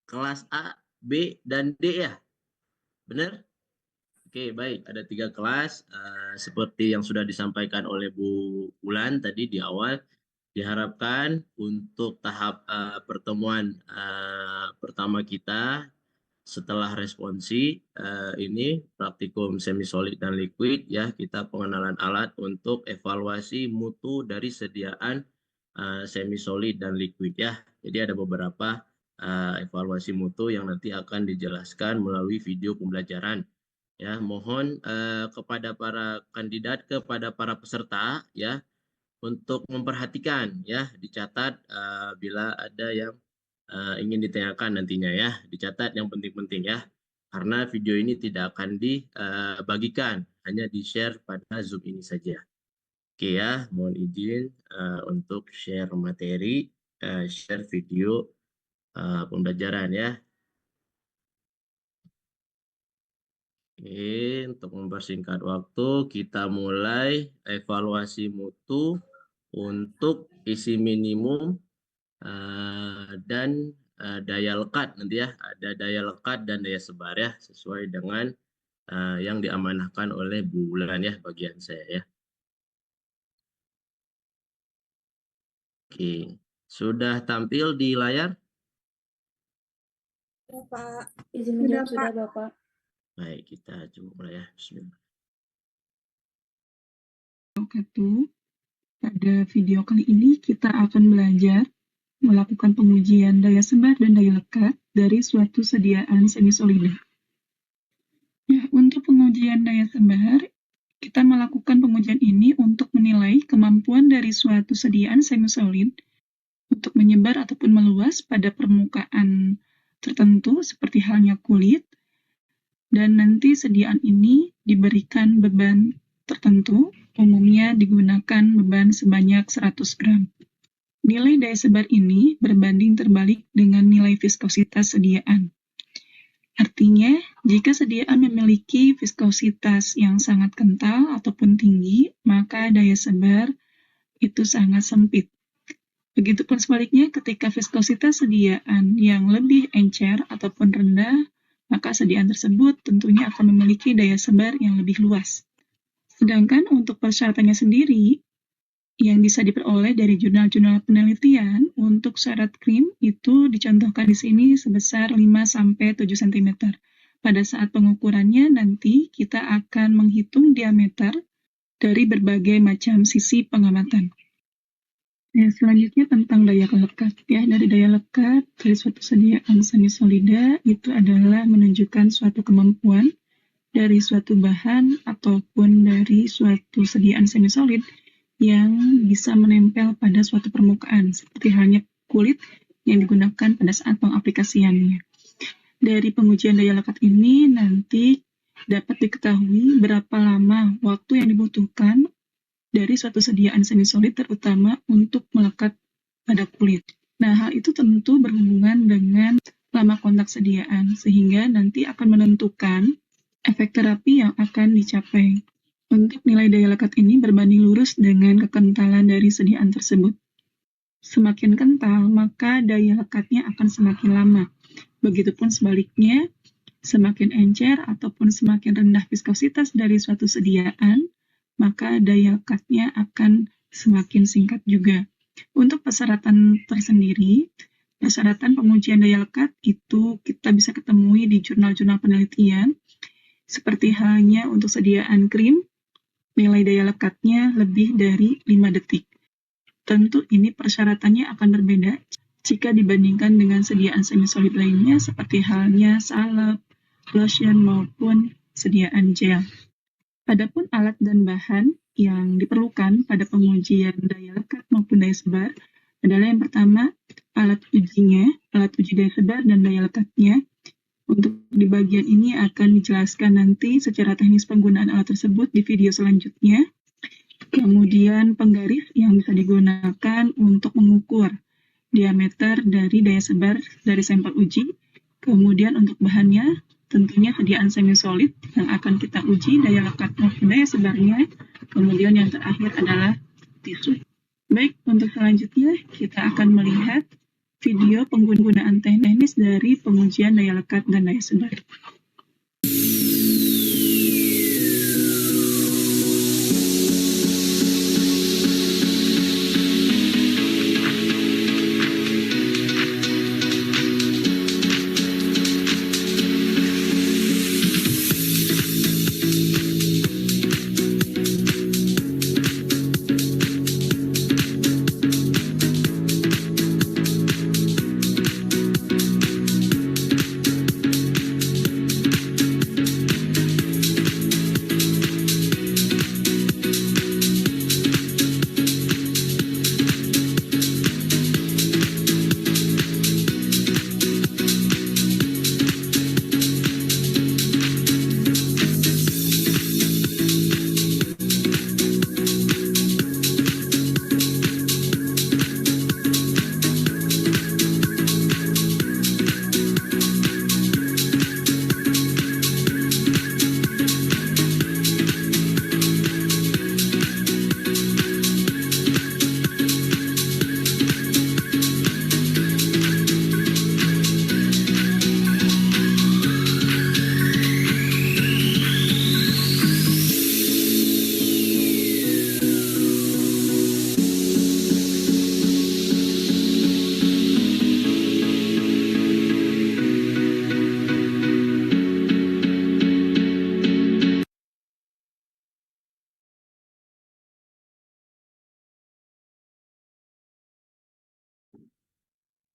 kelas A, B, dan D ya? Benar? Oke, baik. Ada 3 kelas. Seperti yang sudah disampaikan oleh Bu Ulan tadi di awal, diharapkan untuk tahap pertemuan pertama kita setelah responsi ini praktikum semi solid dan liquid ya, kita pengenalan alat untuk evaluasi mutu dari sediaan semi solid dan liquid ya. Jadi ada beberapa evaluasi mutu yang nanti akan dijelaskan melalui video pembelajaran. Ya, mohon kepada para kandidat, kepada para peserta ya, untuk memperhatikan ya, dicatat bila ada yang ingin ditanyakan nantinya ya, dicatat yang penting-penting ya, karena video ini tidak akan dibagikan, hanya di-share pada Zoom ini saja. Oke ya, mohon izin untuk share materi, share video pembelajaran ya. Oke, untuk mempersingkat waktu, kita mulai evaluasi mutu untuk isi minimum dan daya lekat nanti ya. Ada daya lekat dan daya sebar ya, sesuai dengan yang diamanahkan oleh Bu Wulan ya, bagian saya ya. Oke, sudah tampil di layar? Ya, Pak. Izin menjawab sudah, Bapak. Baik, kita coba mulai ya. Bismillah. Pada video kali ini kita akan belajar melakukan pengujian daya sebar dan daya lekat dari suatu sediaan semi-solida. Nah, untuk pengujian daya sebar, kita melakukan pengujian ini untuk menilai kemampuan dari suatu sediaan semi-solid untuk menyebar ataupun meluas pada permukaan tertentu seperti halnya kulit, dan nanti sediaan ini diberikan beban tertentu, umumnya digunakan beban sebanyak 100 gram. Nilai daya sebar ini berbanding terbalik dengan nilai viskositas sediaan. Artinya, jika sediaan memiliki viskositas yang sangat kental ataupun tinggi, maka daya sebar itu sangat sempit. Begitupun sebaliknya, ketika viskositas sediaan yang lebih encer ataupun rendah, maka sediaan tersebut tentunya akan memiliki daya sebar yang lebih luas. Sedangkan untuk persyaratannya sendiri, yang bisa diperoleh dari jurnal-jurnal penelitian, untuk syarat krim itu dicontohkan di sini sebesar 5-7 cm. Pada saat pengukurannya nanti kita akan menghitung diameter dari berbagai macam sisi pengamatan. Nah, selanjutnya tentang daya lekat ya. Dari daya lekat dari suatu sediaan semi-solida itu adalah menunjukkan suatu kemampuan dari suatu bahan ataupun dari suatu sediaan semi-solid yang bisa menempel pada suatu permukaan, seperti halnya kulit yang digunakan pada saat pengaplikasiannya. Dari pengujian daya lekat ini nanti dapat diketahui berapa lama waktu yang dibutuhkan dari suatu sediaan semi-solid, terutama untuk melekat pada kulit. Nah, hal itu tentu berhubungan dengan lama kontak sediaan, sehingga nanti akan menentukan efek terapi yang akan dicapai. Untuk nilai daya lekat ini berbanding lurus dengan kekentalan dari sediaan tersebut. Semakin kental, maka daya lekatnya akan semakin lama. Begitupun sebaliknya, semakin encer ataupun semakin rendah viskositas dari suatu sediaan, maka daya lekatnya akan semakin singkat juga. Untuk persyaratan tersendiri, persyaratan pengujian daya lekat itu kita bisa ketemui di jurnal-jurnal penelitian, seperti halnya untuk sediaan krim, nilai daya lekatnya lebih dari 5 detik. Tentu ini persyaratannya akan berbeda jika dibandingkan dengan sediaan semi-solid lainnya seperti halnya salep, lotion, maupun sediaan gel. Adapun alat dan bahan yang diperlukan pada pengujian daya lekat maupun daya sebar adalah yang pertama, alat ujinya, alat uji daya sebar dan daya lekatnya. Untuk di bagian ini akan dijelaskan nanti secara teknis penggunaan alat tersebut di video selanjutnya. Kemudian penggaris yang bisa digunakan untuk mengukur diameter dari daya sebar dari sampel uji. Kemudian untuk bahannya tentunya sediaan semi-solid yang akan kita uji daya lekat maupun daya sebarnya. Kemudian yang terakhir adalah tisu. Baik, untuk selanjutnya kita akan melihat video penggunaan teknis dari pengujian daya lekat dan daya sebar.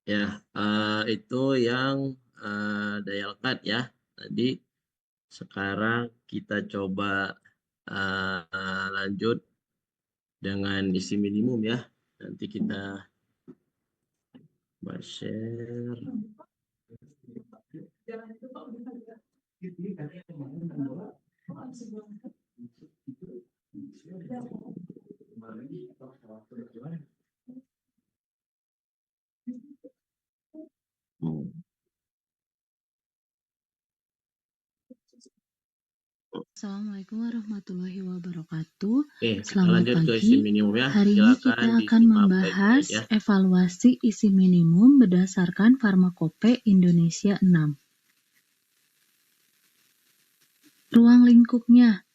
Ya, itu yang daya lekat ya. Tadi sekarang kita coba lanjut dengan isi minimum ya. Nanti kita share. Assalamualaikum warahmatullahi wabarakatuh. Oke, kita Selamat lanjut ke isi pagi. minimum ya. Hari ini kita Silakan akan disimak membahas baik-baik ya. evaluasi isi minimum berdasarkan Farmakope Indonesia 6. Ruang lingkupnya.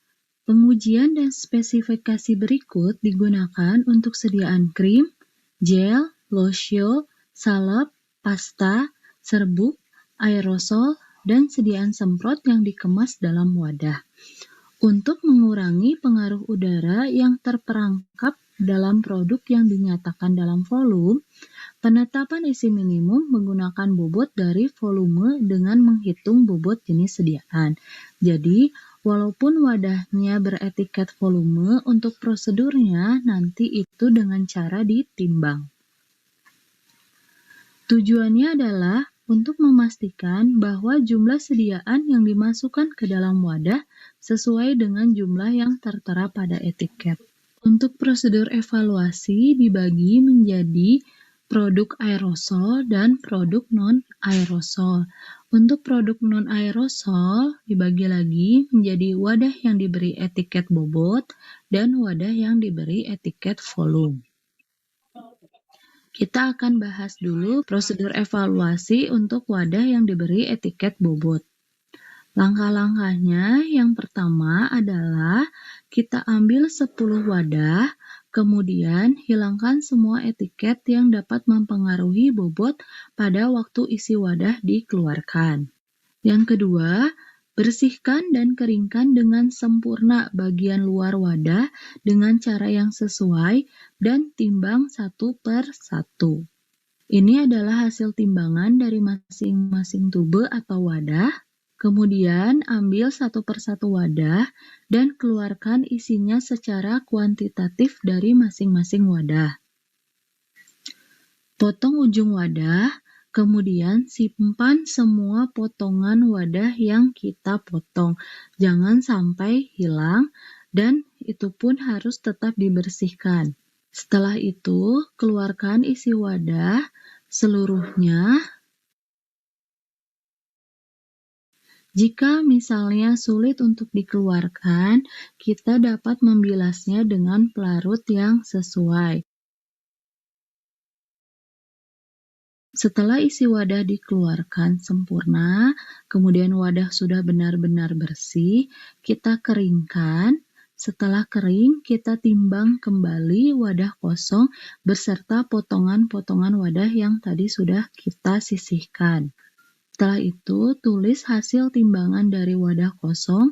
Pengujian dan spesifikasi berikut digunakan untuk sediaan krim, gel, lotion, salep, pasta, serbuk, aerosol, dan sediaan semprot yang dikemas dalam wadah. Untuk mengurangi pengaruh udara yang terperangkap dalam produk yang dinyatakan dalam volume, penetapan isi minimum menggunakan bobot dari volume dengan menghitung bobot jenis sediaan. Jadi, walaupun wadahnya beretiket volume, untuk prosedurnya nanti itu dengan cara ditimbang. Tujuannya adalah untuk memastikan bahwa jumlah sediaan yang dimasukkan ke dalam wadah sesuai dengan jumlah yang tertera pada etiket. Untuk prosedur evaluasi dibagi menjadi produk aerosol dan produk non-aerosol. Untuk produk non-aerosol dibagi lagi menjadi wadah yang diberi etiket bobot dan wadah yang diberi etiket volume. Kita akan bahas dulu prosedur evaluasi untuk wadah yang diberi etiket bobot. Langkah-langkahnya yang pertama adalah kita ambil 10 wadah, kemudian hilangkan semua etiket yang dapat mempengaruhi bobot pada waktu isi wadah dikeluarkan. Yang kedua, bersihkan dan keringkan dengan sempurna bagian luar wadah dengan cara yang sesuai dan timbang 1/1. Ini adalah hasil timbangan dari masing-masing tube atau wadah. Kemudian ambil 1/1 wadah dan keluarkan isinya secara kuantitatif dari masing-masing wadah. Potong ujung wadah. Kemudian simpan semua potongan wadah yang kita potong. Jangan sampai hilang dan itu pun harus tetap dibersihkan. Setelah itu, keluarkan isi wadah seluruhnya. Jika misalnya sulit untuk dikeluarkan, kita dapat membilasnya dengan pelarut yang sesuai. Setelah isi wadah dikeluarkan sempurna, kemudian wadah sudah benar-benar bersih, kita keringkan. Setelah kering, kita timbang kembali wadah kosong beserta potongan-potongan wadah yang tadi sudah kita sisihkan. Setelah itu, tulis hasil timbangan dari wadah kosong,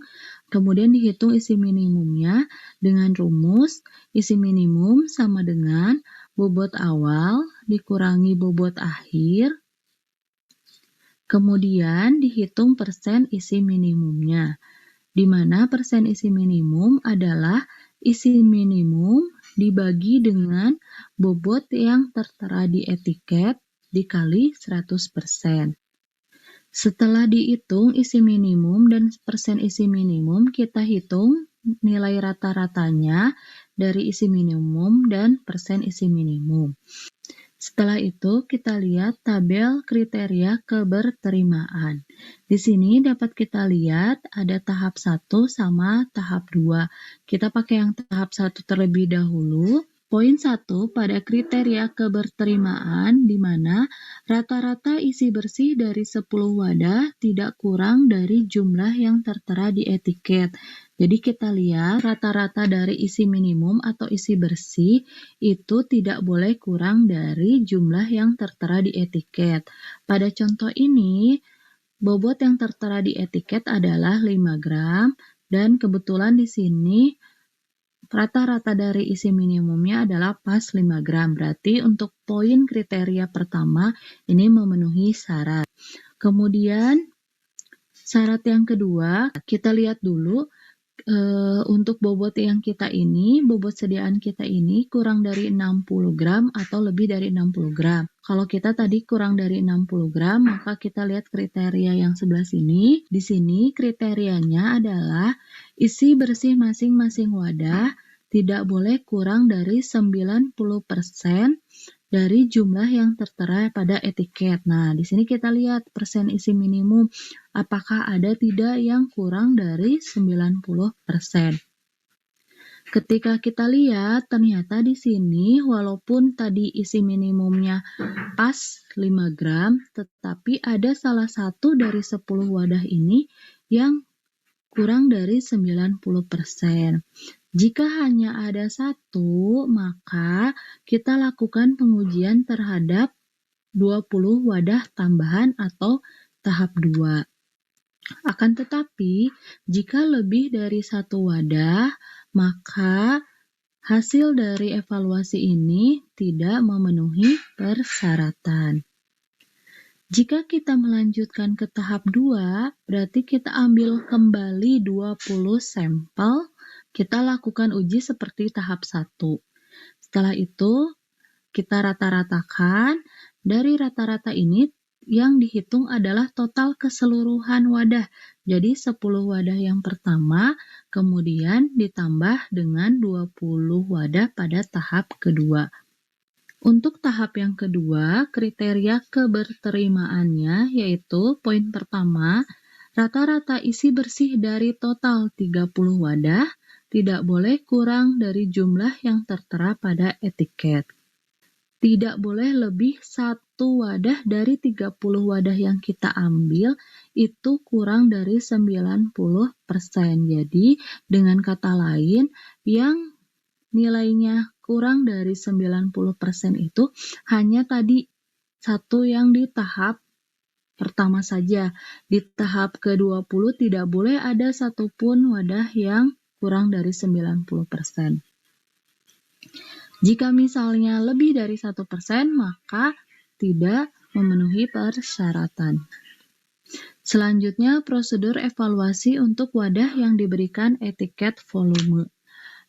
kemudian dihitung isi minimumnya dengan rumus isi minimum sama dengan bobot awal dikurangi bobot akhir, kemudian dihitung persen isi minimumnya, di mana persen isi minimum adalah isi minimum dibagi dengan bobot yang tertera di etiket dikali 100%. Setelah dihitung isi minimum dan persen isi minimum, kita hitung nilai rata-ratanya dari isi minimum dan persen isi minimum. Setelah itu, kita lihat tabel kriteria keberterimaan. Di sini dapat kita lihat ada tahap 1 sama tahap 2. Kita pakai yang tahap 1 terlebih dahulu. Poin 1 pada kriteria keberterimaan di mana rata-rata isi bersih dari 10 wadah tidak kurang dari jumlah yang tertera di etiket. Jadi kita lihat rata-rata dari isi minimum atau isi bersih itu tidak boleh kurang dari jumlah yang tertera di etiket. Pada contoh ini, bobot yang tertera di etiket adalah 5 gram dan kebetulan di sini rata-rata dari isi minimumnya adalah pas 5 gram. Berarti untuk poin kriteria pertama ini memenuhi syarat. Kemudian syarat yang kedua, kita lihat dulu untuk bobot yang kita ini, bobot sediaan kita ini kurang dari 60 gram atau lebih dari 60 gram. Kalau kita tadi kurang dari 60 gram, maka kita lihat kriteria yang sebelah sini. Di sini kriterianya adalah isi bersih masing-masing wadah tidak boleh kurang dari 90% dari jumlah yang tertera pada etiket. Nah, di sini kita lihat persen isi minimum. Apakah ada tidak yang kurang dari 90%? Ketika kita lihat, ternyata di sini walaupun tadi isi minimumnya pas 5 gram, tetapi ada salah satu dari 10 wadah ini yang kurang dari 90%. Jika hanya ada satu, maka kita lakukan pengujian terhadap 20 wadah tambahan atau tahap 2. Akan tetapi, jika lebih dari satu wadah, maka hasil dari evaluasi ini tidak memenuhi persyaratan. Jika kita melanjutkan ke tahap 2, berarti kita ambil kembali 20 sampel, kita lakukan uji seperti tahap 1. Setelah itu, kita rata-ratakan. Dari rata-rata ini, yang dihitung adalah total keseluruhan wadah. Jadi 10 wadah yang pertama, kemudian ditambah dengan 20 wadah pada tahap kedua. Untuk tahap yang kedua, kriteria keberterimaannya yaitu poin pertama, rata-rata isi bersih dari total 30 wadah tidak boleh kurang dari jumlah yang tertera pada etiket. Tidak boleh lebih satu wadah dari 30 wadah yang kita ambil itu kurang dari 90%. Jadi, dengan kata lain, yang nilainya kurang dari 90% itu hanya tadi satu yang di tahap pertama saja. Di tahap ke-20 tidak boleh ada satupun wadah yang kurang dari 90%. Jika misalnya lebih dari 1%, maka tidak memenuhi persyaratan. Selanjutnya, prosedur evaluasi untuk wadah yang diberikan etiket volume.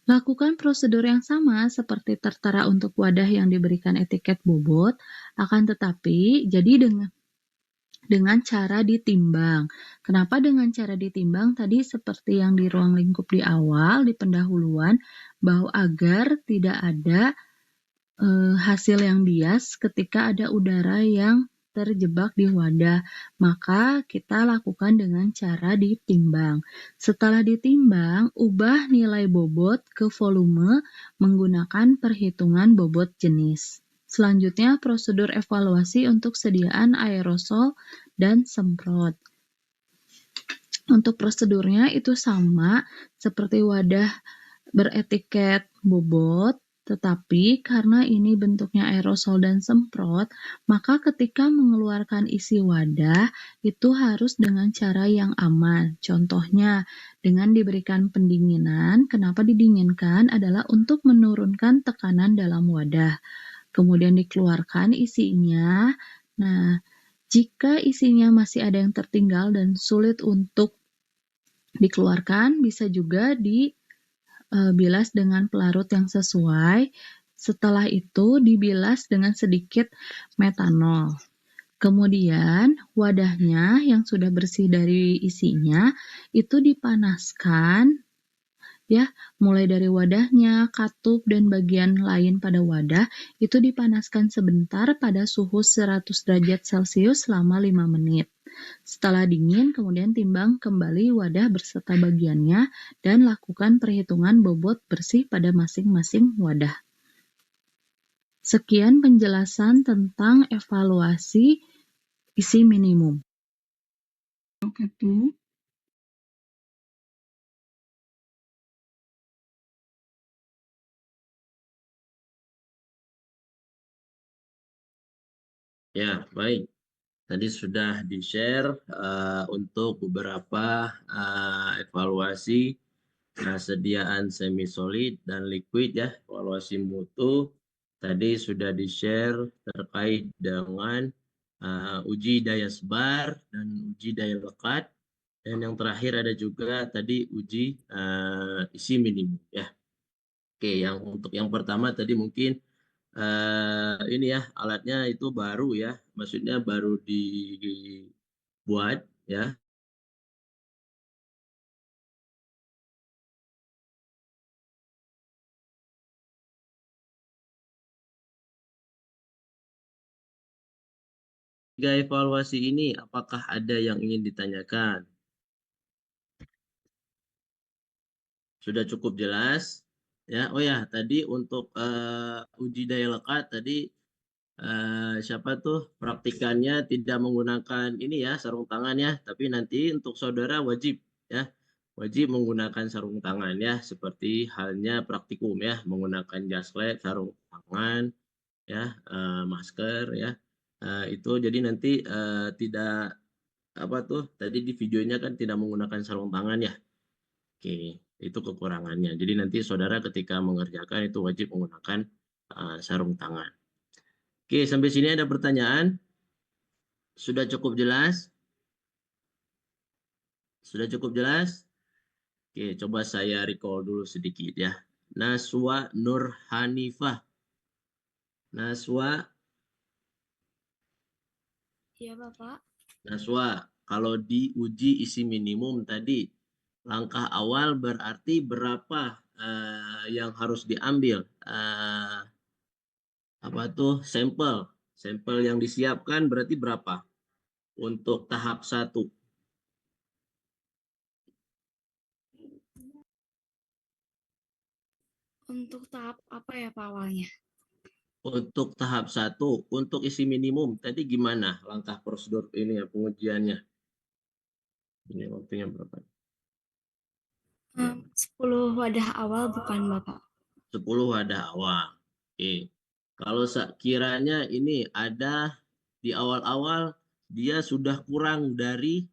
Lakukan prosedur yang sama seperti tertera untuk wadah yang diberikan etiket bobot, akan tetapi jadi dengan cara ditimbang. Kenapa dengan cara ditimbang? Tadi seperti yang di ruang lingkup di awal, di pendahuluan, bahwa agar tidak ada hasil yang bias ketika ada udara yang terjebak di wadah, maka kita lakukan dengan cara ditimbang. Setelah ditimbang, ubah nilai bobot ke volume menggunakan perhitungan bobot jenis. Selanjutnya, prosedur evaluasi untuk sediaan aerosol dan semprot. Untuk prosedurnya itu sama seperti wadah beretiket bobot, tetapi karena ini bentuknya aerosol dan semprot, maka ketika mengeluarkan isi wadah itu harus dengan cara yang aman. Contohnya, dengan diberikan pendinginan. Kenapa didinginkan? Adalah untuk menurunkan tekanan dalam wadah. Kemudian dikeluarkan isinya. Nah, jika isinya masih ada yang tertinggal dan sulit untuk dikeluarkan, bisa juga dibilas dengan pelarut yang sesuai. Setelah itu dibilas dengan sedikit metanol. Kemudian wadahnya yang sudah bersih dari isinya itu dipanaskan, ya, mulai dari wadahnya, katup, dan bagian lain pada wadah itu dipanaskan sebentar pada suhu 100 derajat Celcius selama 5 menit. Setelah dingin, kemudian timbang kembali wadah berserta bagiannya dan lakukan perhitungan bobot bersih pada masing-masing wadah. Sekian penjelasan tentang evaluasi isi minimum. Wabarakatuh. Ya, baik. Tadi sudah di-share untuk beberapa evaluasi sediaan semi solid dan liquid ya, evaluasi mutu. Tadi sudah di-share terkait dengan uji daya sebar dan uji daya lekat. Dan yang terakhir ada juga tadi uji isi minimum ya. Oke, untuk yang pertama tadi mungkin ini ya, alatnya itu baru ya, maksudnya baru dibuat ya. Tiga evaluasi ini apakah ada yang ingin ditanyakan? Sudah cukup jelas ya. Oh ya, tadi untuk uji daya lekat tadi siapa tuh praktikannya tidak menggunakan ini ya, sarung tangan ya, tapi nanti untuk saudara wajib ya, wajib menggunakan sarung tangan ya, seperti halnya praktikum ya, menggunakan jas lab, sarung tangan ya, masker ya. Itu jadi nanti tidak apa tuh tadi di videonya kan tidak menggunakan sarung tangan ya. Oke, itu kekurangannya. Jadi nanti saudara ketika mengerjakan itu wajib menggunakan sarung tangan. Oke, sampai sini ada pertanyaan? Sudah cukup jelas? Sudah cukup jelas? Oke, coba saya recall dulu sedikit ya. Naswa Nur Hanifah. Naswa. Iya, Bapak. Naswa, kalau diuji isi minimum tadi, langkah awal berarti berapa yang harus diambil? Apa tuh sampel? Sampel yang disiapkan berarti berapa? Untuk tahap 1. Untuk tahap apa ya, Pak, awalnya? Untuk tahap 1, untuk isi minimum, tadi gimana langkah prosedur ini ya pengujiannya? Ini waktunya berapa? 10 wadah awal bukan, Bapak? 10 wadah awal. Oke. Kalau sekiranya ini ada di awal-awal dia sudah kurang dari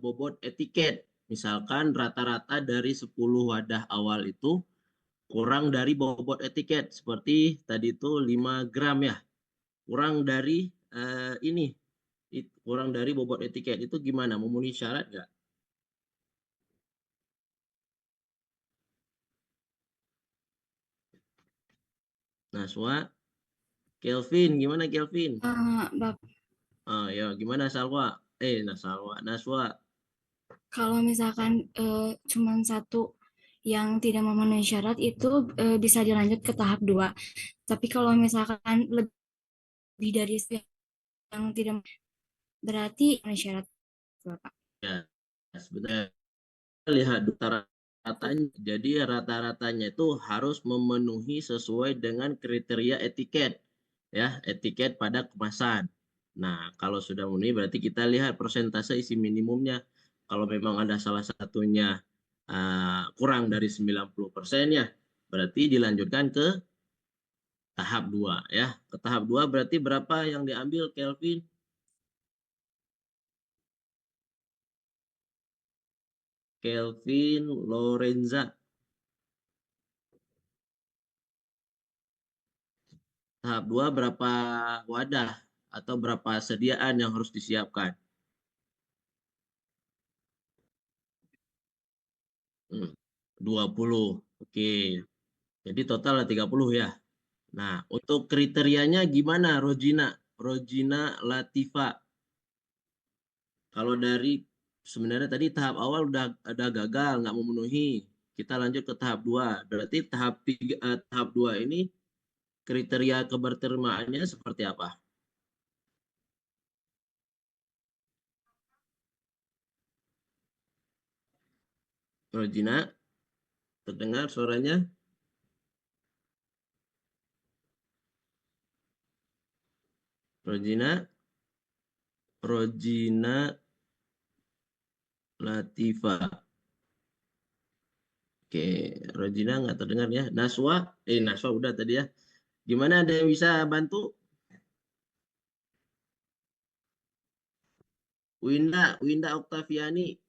bobot etiket. Misalkan rata-rata dari 10 wadah awal itu kurang dari bobot etiket seperti tadi itu 5 gram ya, kurang dari ini kurang dari bobot etiket itu gimana, memenuhi syarat nggak? Naswa, Kelvin gimana Kelvin? Bapak, Ya gimana Salwa? Naswa. kalau misalkan cuman satu yang tidak memenuhi syarat itu bisa dilanjut ke tahap 2. Tapi kalau misalkan lebih dari itu yang tidak berarti memenuhi syarat, Bapak. Ya, sebenarnya lihat rata-ratanya. Jadi rata-ratanya itu harus memenuhi sesuai dengan kriteria etiket. ya, etiket pada kemasan. Nah, kalau sudah memenuhi berarti kita lihat persentase isi minimumnya. Kalau memang ada salah satunya kurang dari 90% ya, berarti dilanjutkan ke tahap 2 ya. Ke tahap 2 berarti berapa yang diambil Kelvin? Kelvin Lorenza. Tahap 2 berapa wadah atau berapa sediaan yang harus disiapkan? 20. Oke. Jadi total 30 ya. Nah, untuk kriterianya gimana, Rojina? Rojina Latifa. Kalau dari sebenarnya tadi tahap awal udah ada gagal, nggak memenuhi. Kita lanjut ke tahap 2. Berarti tahap 2 ini kriteria keberterimaannya seperti apa? Rojina, terdengar suaranya? Rojina, Rojina Latifa. Oke, Rojina nggak terdengar ya. Naswa udah tadi ya. Gimana, ada yang bisa bantu? Winda Oktaviani.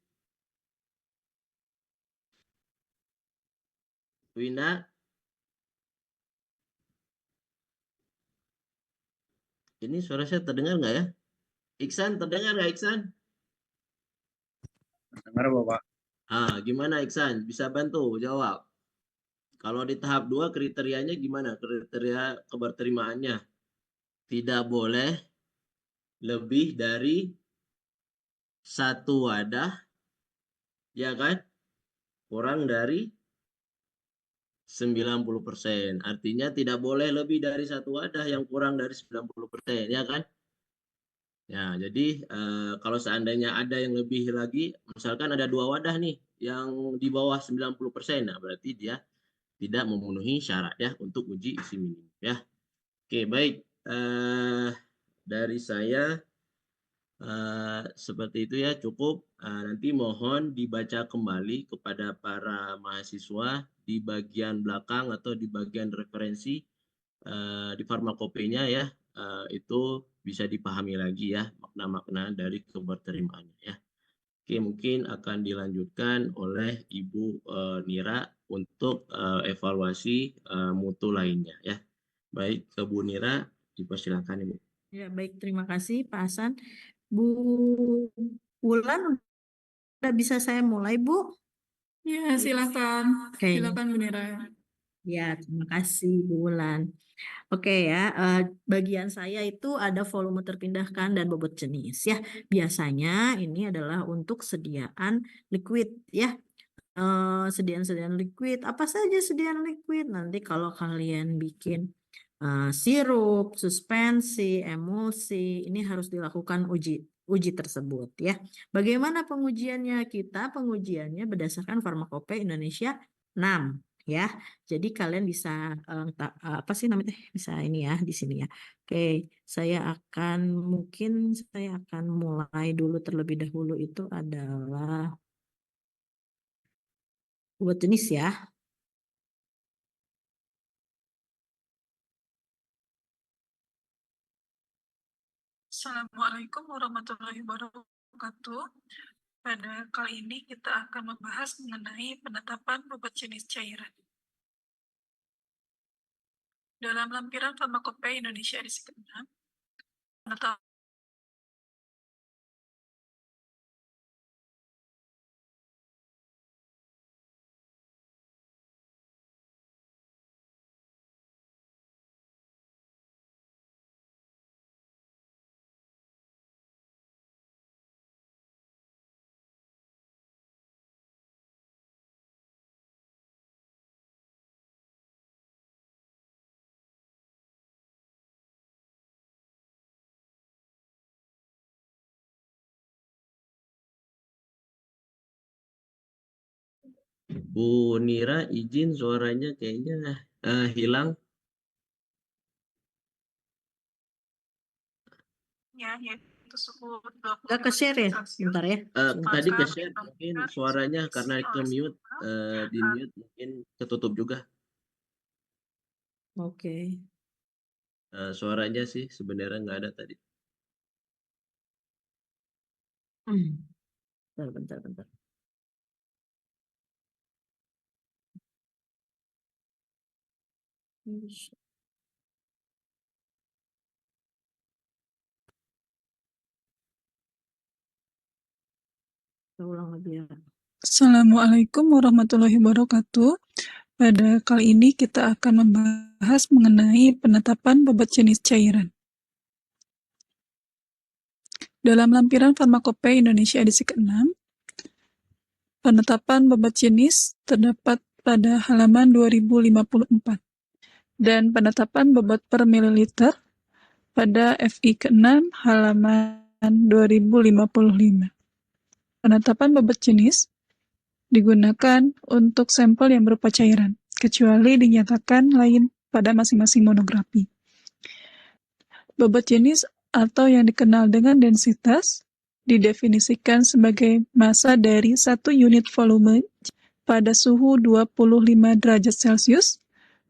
Winda, ini suara saya terdengar nggak ya? Iksan, terdengar nggak Iksan? Dengar Bapak. Gimana Iksan? Bisa bantu jawab. Kalau di tahap 2 kriterianya gimana? Kriteria keberterimaannya. Tidak boleh lebih dari satu wadah, ya kan? Kurang dari 90%. Artinya tidak boleh lebih dari satu wadah yang kurang dari 90%, ya kan? Ya, jadi kalau seandainya ada yang lebih lagi, misalkan ada 2 wadah nih yang di bawah 90%, nah berarti dia tidak memenuhi syarat ya untuk uji isi minimum ya. Oke, baik. Dari saya seperti itu ya, cukup. Nanti mohon dibaca kembali kepada para mahasiswa di bagian belakang atau di bagian referensi di farmakopenya ya, itu bisa dipahami lagi ya makna-makna dari keberterimaannya ya. Oke, mungkin akan dilanjutkan oleh Ibu Nira untuk evaluasi mutu lainnya ya. Baik, ke Bu Nira, dipersilakan Ibu. Ya, baik, terima kasih Pak Hasan. Bu Wulan, udah bisa saya mulai, Bu? Ya, silakan. Oke. Silakan, Bu Nira. Ya, terima kasih Bu Wulan. Oke ya, bagian saya itu ada volume terpindahkan dan bobot jenis ya. Biasanya ini adalah untuk sediaan liquid ya. Sediaan liquid, apa saja sediaan liquid? Nanti kalau kalian bikin sirup, suspensi, emulsi, ini harus dilakukan uji tersebut ya. Bagaimana pengujiannya? Kita pengujiannya berdasarkan Farmakope Indonesia 6 ya. Jadi kalian bisa apa sih namanya? Bisa ini ya di sini ya. Oke, mungkin saya akan mulai dulu terlebih dahulu itu adalah buat jenis ya. Assalamualaikum warahmatullahi wabarakatuh. Pada kali ini kita akan membahas mengenai penetapan bobot jenis cairan. Dalam lampiran Farmakope Indonesia edisi ke-6, penetapan Bu Nira, izin suaranya kayaknya hilang. yaitu suhu Nggak ke-share ya? Bentar ya. Tadi ke-share mungkin suaranya karena ke-mute, di-mute mungkin ketutup juga. Oke. Suaranya sih sebenarnya nggak ada tadi. Bentar. Kita ulang lagi ya. Assalamualaikum warahmatullahi wabarakatuh. Pada kali ini kita akan membahas mengenai penetapan bobot jenis cairan. Dalam lampiran Farmakope Indonesia edisi ke-6, penetapan bobot jenis terdapat pada halaman 2054 dan penetapan bobot per mililiter pada FI ke-6 halaman 2055. Penetapan bobot jenis digunakan untuk sampel yang berupa cairan, kecuali dinyatakan lain pada masing-masing monografi. Bobot jenis atau yang dikenal dengan densitas didefinisikan sebagai massa dari 1 unit volume pada suhu 25 derajat Celcius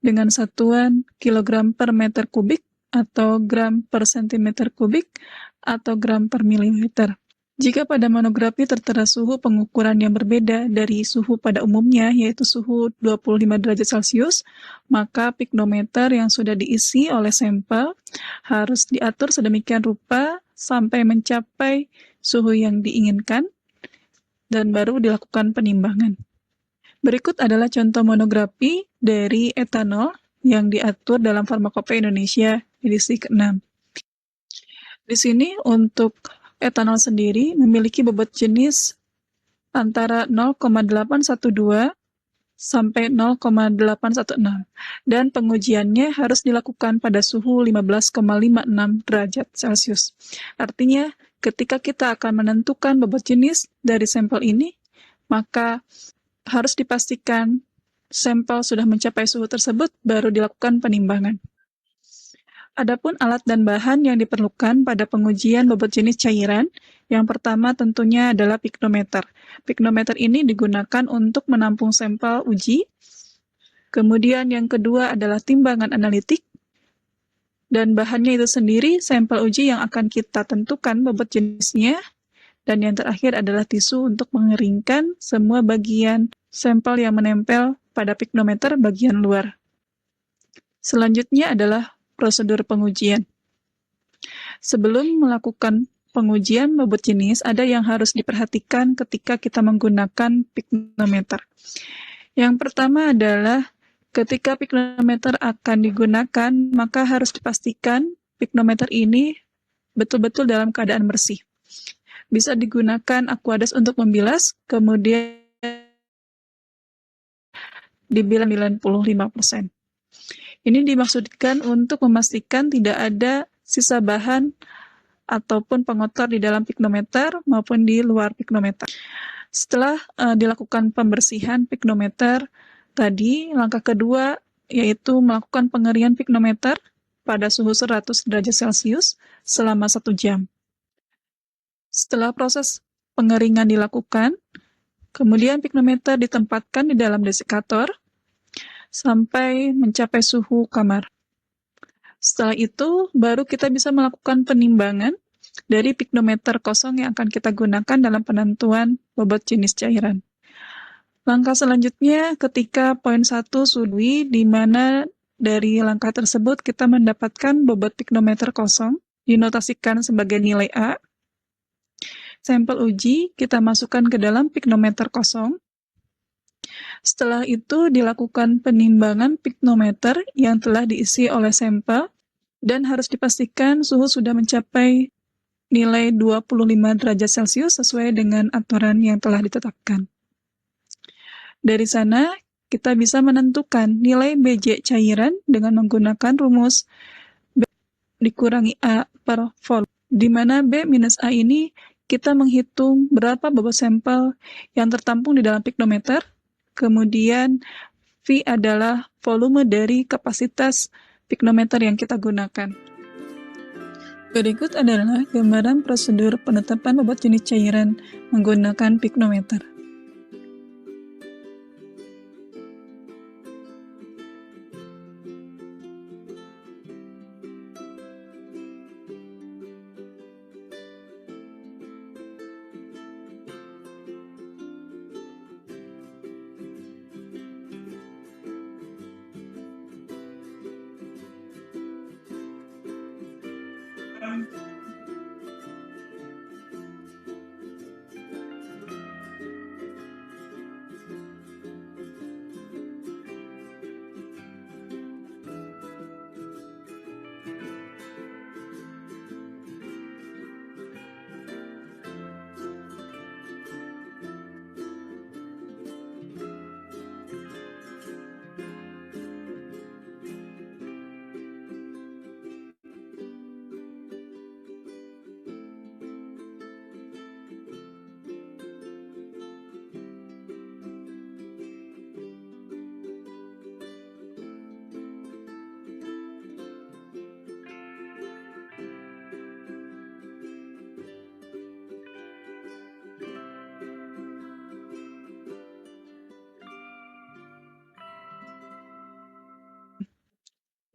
dengan satuan kilogram per meter kubik atau gram per sentimeter kubik atau gram per mililiter. Jika pada monografi tertera suhu pengukuran yang berbeda dari suhu pada umumnya, yaitu suhu 25 derajat Celcius, maka piknometer yang sudah diisi oleh sampel harus diatur sedemikian rupa sampai mencapai suhu yang diinginkan dan baru dilakukan penimbangan. Berikut adalah contoh monografi dari etanol yang diatur dalam Farmakope Indonesia edisi ke-6. Di sini untuk etanol sendiri memiliki bobot jenis antara 0,812 sampai 0,816 dan pengujiannya harus dilakukan pada suhu 15,56 derajat Celcius. Artinya, ketika kita akan menentukan bobot jenis dari sampel ini, maka harus dipastikan sampel sudah mencapai suhu tersebut baru dilakukan penimbangan. Adapun alat dan bahan yang diperlukan pada pengujian bobot jenis cairan, yang pertama tentunya adalah piknometer. Piknometer ini digunakan untuk menampung sampel uji. Kemudian yang kedua adalah timbangan analitik, dan bahannya itu sendiri sampel uji yang akan kita tentukan bobot jenisnya. Dan yang terakhir adalah tisu untuk mengeringkan semua bagian sampel yang menempel pada piknometer bagian luar. Selanjutnya adalah prosedur pengujian. Sebelum melakukan pengujian bobot jenis, ada yang harus diperhatikan ketika kita menggunakan piknometer. Yang pertama adalah ketika piknometer akan digunakan, maka harus dipastikan piknometer ini betul-betul dalam keadaan bersih. Bisa digunakan Aquades untuk membilas, kemudian dibilas 95%. Ini dimaksudkan untuk memastikan tidak ada sisa bahan ataupun pengotor di dalam piknometer maupun di luar piknometer. Setelah dilakukan pembersihan piknometer tadi, langkah kedua yaitu melakukan pengeringan piknometer pada suhu 100 derajat Celcius selama 1 jam. Setelah proses pengeringan dilakukan, kemudian piknometer ditempatkan di dalam desikator sampai mencapai suhu kamar. Setelah itu, baru kita bisa melakukan penimbangan dari piknometer kosong yang akan kita gunakan dalam penentuan bobot jenis cairan. Langkah selanjutnya ketika poin 1 sudwi, di mana dari langkah tersebut kita mendapatkan bobot piknometer kosong, dinotasikan sebagai nilai A. Sampel uji kita masukkan ke dalam piknometer kosong. Setelah itu dilakukan penimbangan piknometer yang telah diisi oleh sampel dan harus dipastikan suhu sudah mencapai nilai 25 derajat Celcius sesuai dengan aturan yang telah ditetapkan. Dari sana, kita bisa menentukan nilai BJ cairan dengan menggunakan rumus B dikurangi A per volume, di mana B minus A ini kita menghitung berapa bobot sampel yang tertampung di dalam piknometer. Kemudian V adalah volume dari kapasitas piknometer yang kita gunakan. Berikut adalah gambaran prosedur penetapan bobot jenis cairan menggunakan piknometer.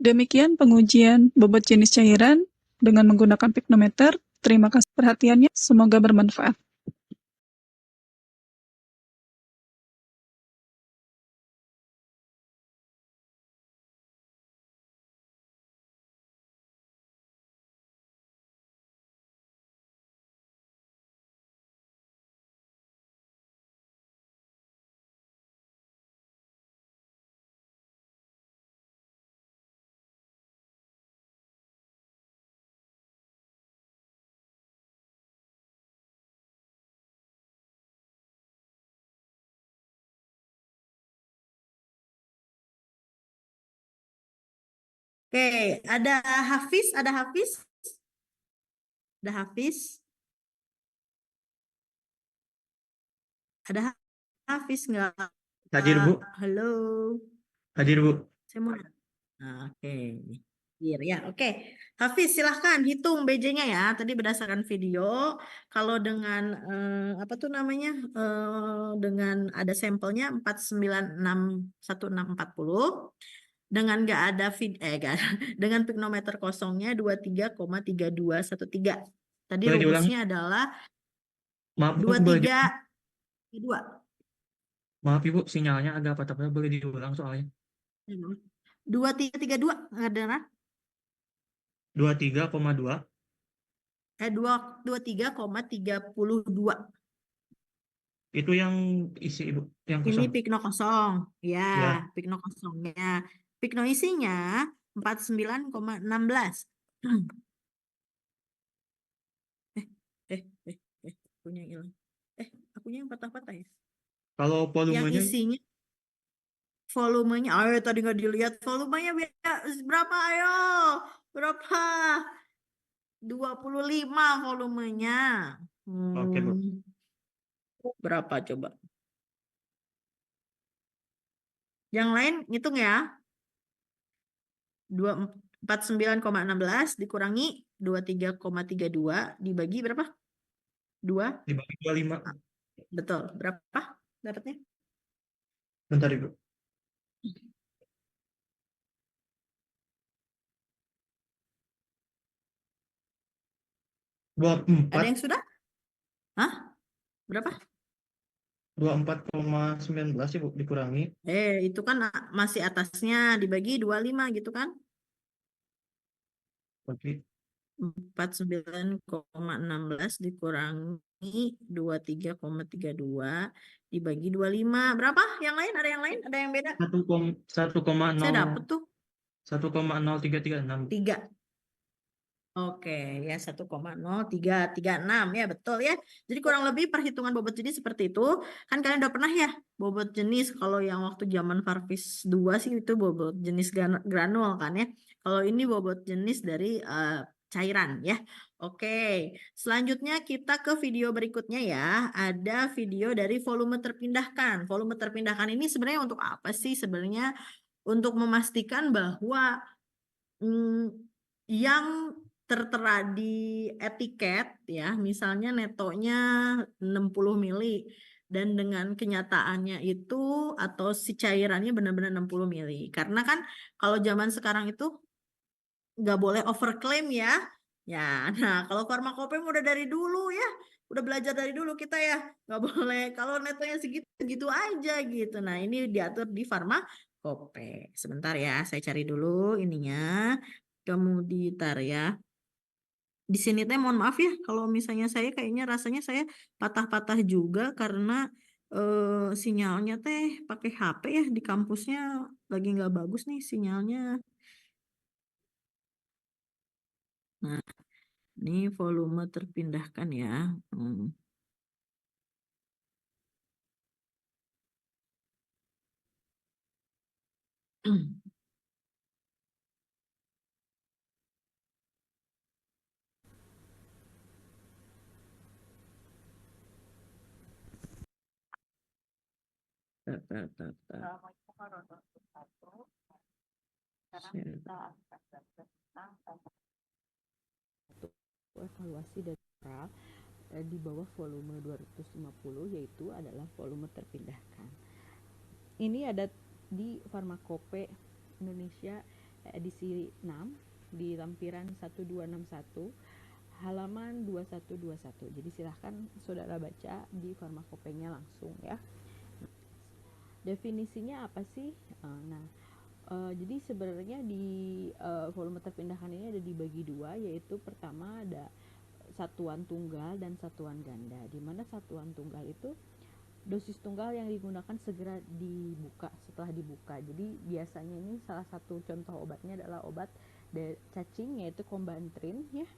Demikian pengujian bobot jenis cairan dengan menggunakan piknometer. Terima kasih perhatiannya, semoga bermanfaat. Oke, ada Hafiz, ada Hafiz, ada Hafiz, ada Hafiz nggak? Hadir, Bu. Halo, Hadir, Bu. saya mau. Oke, hadir ya. Oke, Hafiz silahkan hitung BJ-nya ya. Tadi berdasarkan video, kalau dengan apa tuh namanya, dengan ada sampelnya 4961640. Dengan nggak ada dengan piknometer kosongnya 23,3213. Tadi Boleh diulang? rumusnya adalah Maaf, Bu, boleh 23,2. maaf, Ibu, sinyalnya agak patah-patah. Boleh diulang soalnya. 2332 ada 23,2. 23,32. Itu yang isi, Ibu, yang Ini kosong. pikno kosong. Ya, Ya. pikno kosongnya. Pikno isinya 49,16. Akunya hilang. Akunya yang patah-patah ya. Kalau Yang volumenya isinya volumenya, ayo tadi nggak dilihat volumenya berapa, ayo berapa? 25 volumenya. Oke, Bu. Berapa coba? Yang lain ngitung ya. 49,16 dikurangi 23,32 dibagi berapa? 2. Dibagi 25. Betul. Berapa dapatnya? Bentar, Ibu. Ada yang sudah? Hah? Berapa? 24,19, Ibu, dikurangi. Itu kan masih atasnya dibagi 25 gitu kan? Oke. 49,16 dikurangi 23,32 dibagi 25. Berapa? Yang lain? Ada yang lain? Ada yang beda? 1,0. Saya dapet tuh 1,0336. 3. Oke, ya 1,0336 ya, betul ya. Jadi kurang lebih perhitungan bobot jenis seperti itu. Kan kalian udah pernah ya bobot jenis, kalau yang waktu zaman Farvis 2 sih itu bobot jenis granul kan ya. Kalau ini bobot jenis dari cairan ya. Oke, selanjutnya kita ke video berikutnya ya. Ada video dari volume terpindahkan. Volume terpindahkan ini sebenarnya untuk apa sih? Sebenarnya untuk memastikan bahwa yang tertera di etiket ya, misalnya netonya 60 mili dan dengan kenyataannya itu atau si cairannya benar-benar 60 mili. Karena kan kalau zaman sekarang itu nggak boleh overclaim ya. Ya, nah kalau farmakopem udah dari dulu ya, udah belajar dari dulu kita ya, nggak boleh kalau netonya segitu segitu aja gitu. Nah ini diatur di farmakope. Sebentar ya, saya cari dulu ininya. Kemudian ya. Di sini teh mohon maaf ya kalau misalnya saya kayaknya rasanya saya patah-patah juga karena sinyalnya teh pakai HP ya di kampusnya lagi nggak bagus nih sinyalnya. Nah, ini volume terpindahkan ya. Hmm. Tar, tar, tar, tar. Share. Evaluasi data di bawah volume 250 yaitu adalah volume terpindahkan. Ini ada di Farmakope Indonesia edisi 6 di lampiran 1261 halaman 2121. Jadi silahkan saudara baca di farmakopenya langsung ya. Definisinya apa sih? Jadi sebenarnya di volume terpindahkan ini ada dibagi dua, yaitu pertama ada satuan tunggal dan satuan ganda, di mana satuan tunggal itu dosis tunggal yang digunakan segera dibuka setelah dibuka. Jadi biasanya ini salah satu contoh obatnya adalah obat cacing yaitu Combantrin ya,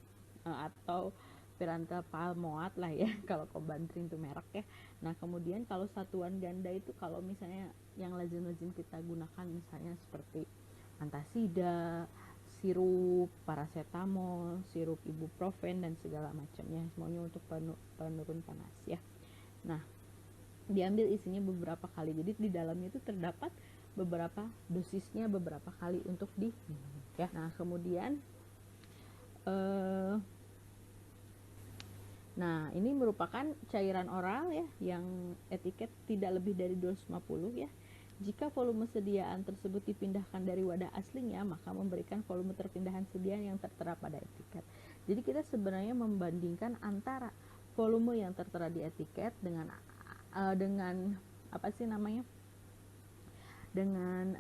atau Pyrantel palmoat lah ya kalau Combantrin itu merek ya. Nah kemudian kalau satuan ganda itu kalau misalnya yang lazim-lazim kita gunakan misalnya seperti antasida, sirup paracetamol, sirup ibuprofen dan segala macamnya, semuanya untuk penurun panas ya. Nah diambil isinya beberapa kali, jadi di dalamnya itu terdapat beberapa dosisnya beberapa kali untuk diminum ya. Nah kemudian nah ini merupakan cairan oral ya yang etiket tidak lebih dari 250 ya. Jika volume sediaan tersebut dipindahkan dari wadah aslinya, maka memberikan volume terpindahan sediaan yang tertera pada etiket. Jadi kita sebenarnya membandingkan antara volume yang tertera di etiket dengan apa sih namanya? Dengan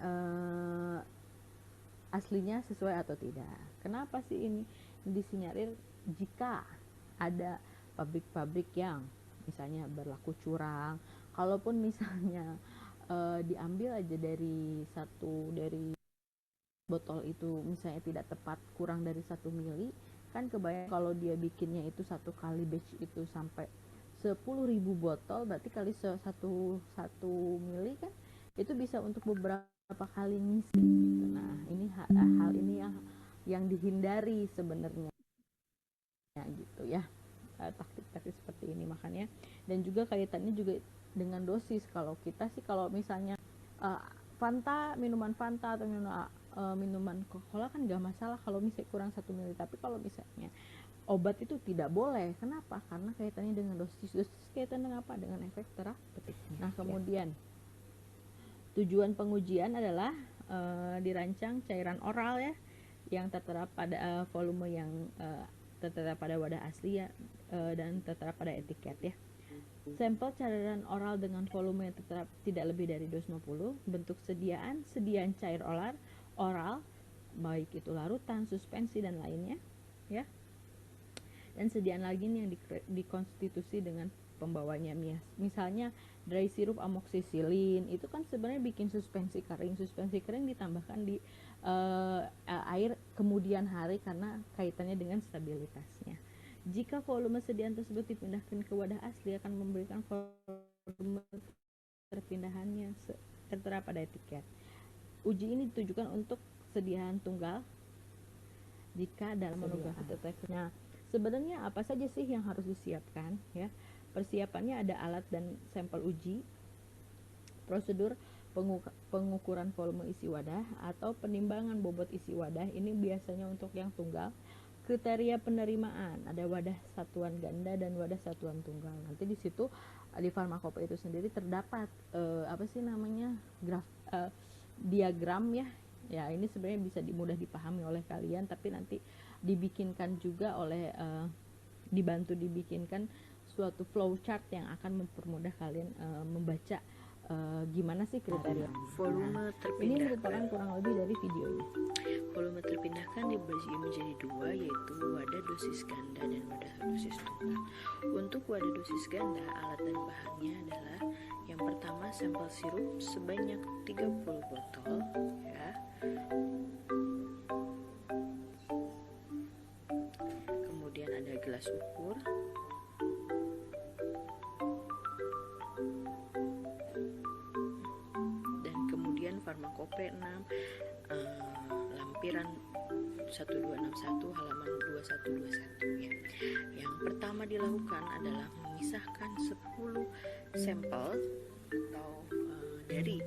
aslinya sesuai atau tidak. Kenapa sih ini disinyalir jika ada pabrik-pabrik yang misalnya berlaku curang, kalaupun misalnya diambil aja dari botol itu misalnya tidak tepat kurang dari 1 mili, kan kebayang kalau dia bikinnya itu satu kali batch itu sampai 10.000 botol, berarti kali 1 mili kan itu bisa untuk beberapa kali ngisi gitu. Nah ini hal ini yang dihindari sebenarnya gitu ya, taktik-taktik seperti ini makanya. Dan juga kaitannya juga dengan dosis. Kalau kita sih kalau misalnya minuman Fanta atau minuman Coca-Cola kan nggak masalah kalau misalnya kurang 1 mili, tapi kalau misalnya obat itu tidak boleh. Kenapa? Karena kaitannya dengan dosis kaitan dengan apa? Dengan efek terapeutik. Nah kemudian tujuan pengujian adalah dirancang cairan oral ya yang tertera pada volume yang tertera pada wadah asli ya, dan tertera pada etiket ya. Sampel cairan oral dengan volume yang tertera tidak lebih dari 250, bentuk sediaan cair oral baik itu larutan, suspensi dan lainnya ya. Dan sediaan lagi yang dikonstitusi dengan pembawanya, misalnya dry syrup amoxicillin itu kan sebenarnya bikin suspensi kering ditambahkan di air kemudian hari karena kaitannya dengan stabilitasnya. Jika volume sediaan tersebut dipindahkan ke wadah asli akan memberikan volume terpindahannya tertera pada etiket. Uji ini ditujukan untuk sediaan tunggal jika dalam monografi tertentu. Nah, sebenarnya apa saja sih yang harus disiapkan ya? Persiapannya ada alat dan sampel uji, prosedur pengukuran volume isi wadah atau penimbangan bobot isi wadah, ini biasanya untuk yang tunggal. kriteria penerimaan, ada wadah satuan ganda dan wadah satuan tunggal. Nanti di situ di farmakope itu sendiri terdapat diagram ya. Ya, ini sebenarnya bisa mudah dipahami oleh kalian, tapi nanti dibikinkan juga oleh dibantu dibikinkan suatu flowchart yang akan mempermudah kalian membaca gimana sih kriteria. Volume Ini terpindahkan. merupakan kurang lebih dari videonya. Volume terpindahkan dibagi menjadi dua, yaitu wadah dosis ganda dan wadah dosis tunggal. Untuk wadah dosis ganda, alat dan bahannya adalah yang pertama sampel sirup sebanyak 30 botol ya. Kemudian ada gelas ukur, dan kemudian farmakope 6, lampiran 1261 halaman 2121 ya. Yang pertama dilakukan adalah memisahkan 10 sampel atau dari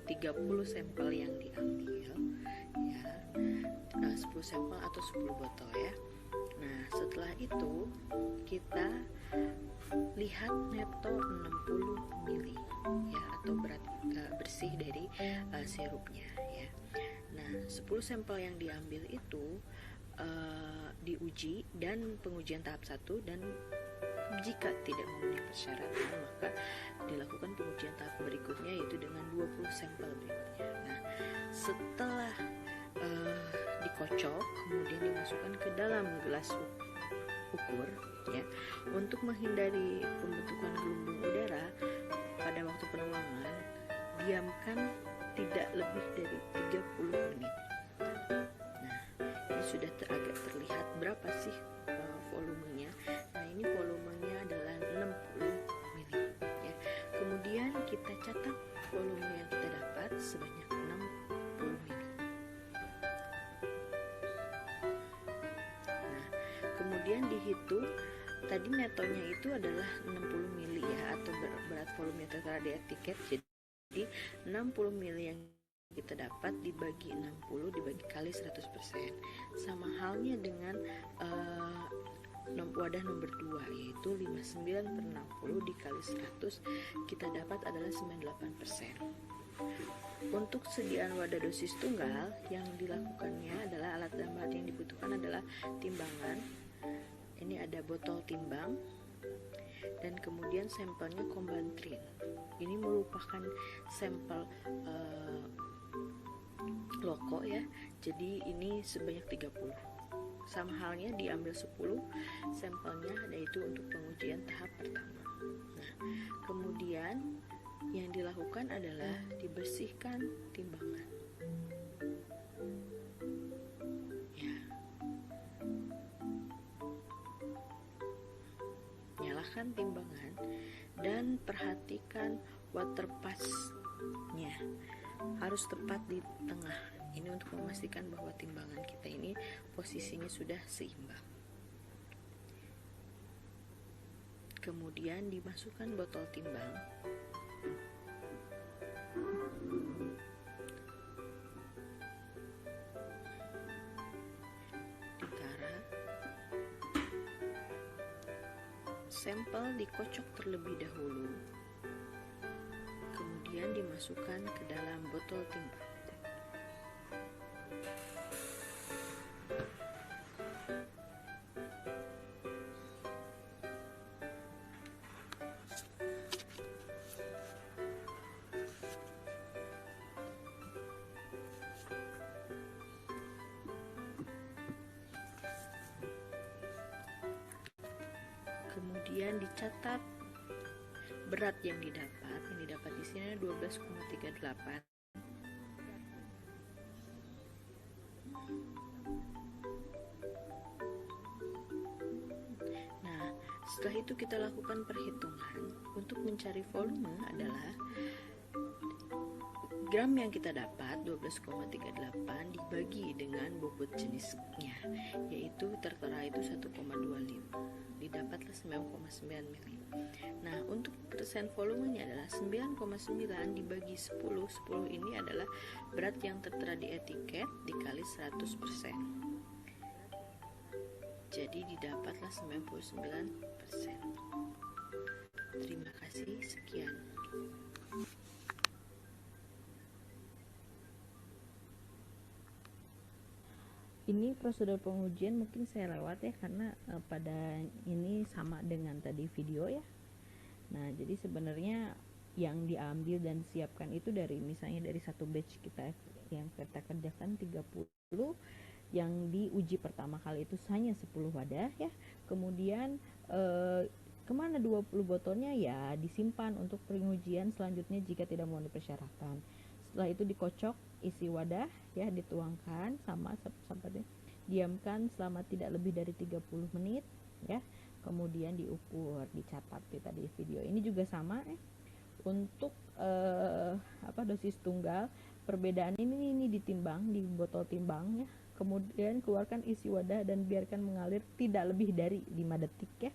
30 sampel yang diambil ya, 10 sampel atau 10 botol ya. Nah, setelah itu kita lihat neto 60 mili ya, atau berat bersih dari sirupnya ya. Nah, 10 sampel yang diambil itu diuji dan pengujian tahap 1, dan jika tidak memenuhi persyaratan maka dilakukan pengujian tahap berikutnya, yaitu dengan 20 sampel berikutnya. Nah, setelah dikocok kemudian dimasukkan ke dalam gelas ukur ya, untuk menghindari pembentukan gelombang udara pada waktu penuangan, diamkan tidak lebih dari 30 menit. Nah, ini sudah agak terlihat berapa sih volumenya. Nah, ini volumenya adalah 60 mili ya. Kemudian kita catat volume yang kita dapat sebanyak 60 mili. Nah, kemudian dihitung tadi netonya itu adalah 60 mili ya, atau berat volume yang tertera di etiket. Jadi 60 mili yang kita dapat dibagi 60 dibagi kali 100%, sama halnya dengan wadah nomor 2, yaitu 59/60 dikali 100, kita dapat adalah 98%. Untuk sediaan wadah dosis tunggal, yang dilakukannya adalah alat dan bahan yang dibutuhkan adalah timbangan. Ini ada botol timbang, dan kemudian sampelnya Combantrin. Ini merupakan sampel loko ya, jadi ini sebanyak 30. Sama halnya diambil 10 sampelnya, yaitu untuk pengujian tahap pertama. Nah, kemudian yang dilakukan adalah dibersihkan timbangan ya. Nyalakan timbangan dan perhatikan water pass-nya harus tepat di tengah. Ini untuk memastikan bahwa timbangan kita ini posisinya sudah seimbang. Kemudian dimasukkan botol timbang. Ditara. Sampel dikocok terlebih dahulu. Kemudian dimasukkan ke dalam botol timbang. Kemudian dicatat berat yang didapat. Yang didapat di sini 12,38. Nah, setelah itu kita lakukan perhitungan. Untuk mencari volume adalah gram yang kita dapat 12,38 dibagi dengan bobot jenisnya, yaitu tertera itu 1,25, didapatlah 9,9 mili. Nah, untuk persen volumenya adalah 9,9 dibagi 10. 10 ini adalah berat yang tertera di etiket dikali 100%. Jadi didapatlah 99%. Terima kasih, sekian. Ini prosedur pengujian mungkin saya lewat ya, karena pada ini sama dengan tadi video ya. Nah, jadi sebenarnya yang diambil dan siapkan itu dari misalnya dari satu batch kita yang kita kerjakan 30, yang diuji pertama kali itu hanya 10 wadah ya. Kemudian kemana 20 botolnya ya disimpan untuk pengujian selanjutnya jika tidak memenuhi persyaratan. Setelah itu dikocok isi wadah ya, dituangkan sampai diamkan selama tidak lebih dari 30 menit ya. Kemudian diukur, dicatat di tadi video. Ini juga sama untuk dosis tunggal. Perbedaan ini ditimbang di botol timbang ya. Kemudian keluarkan isi wadah dan biarkan mengalir tidak lebih dari 5 detik ya.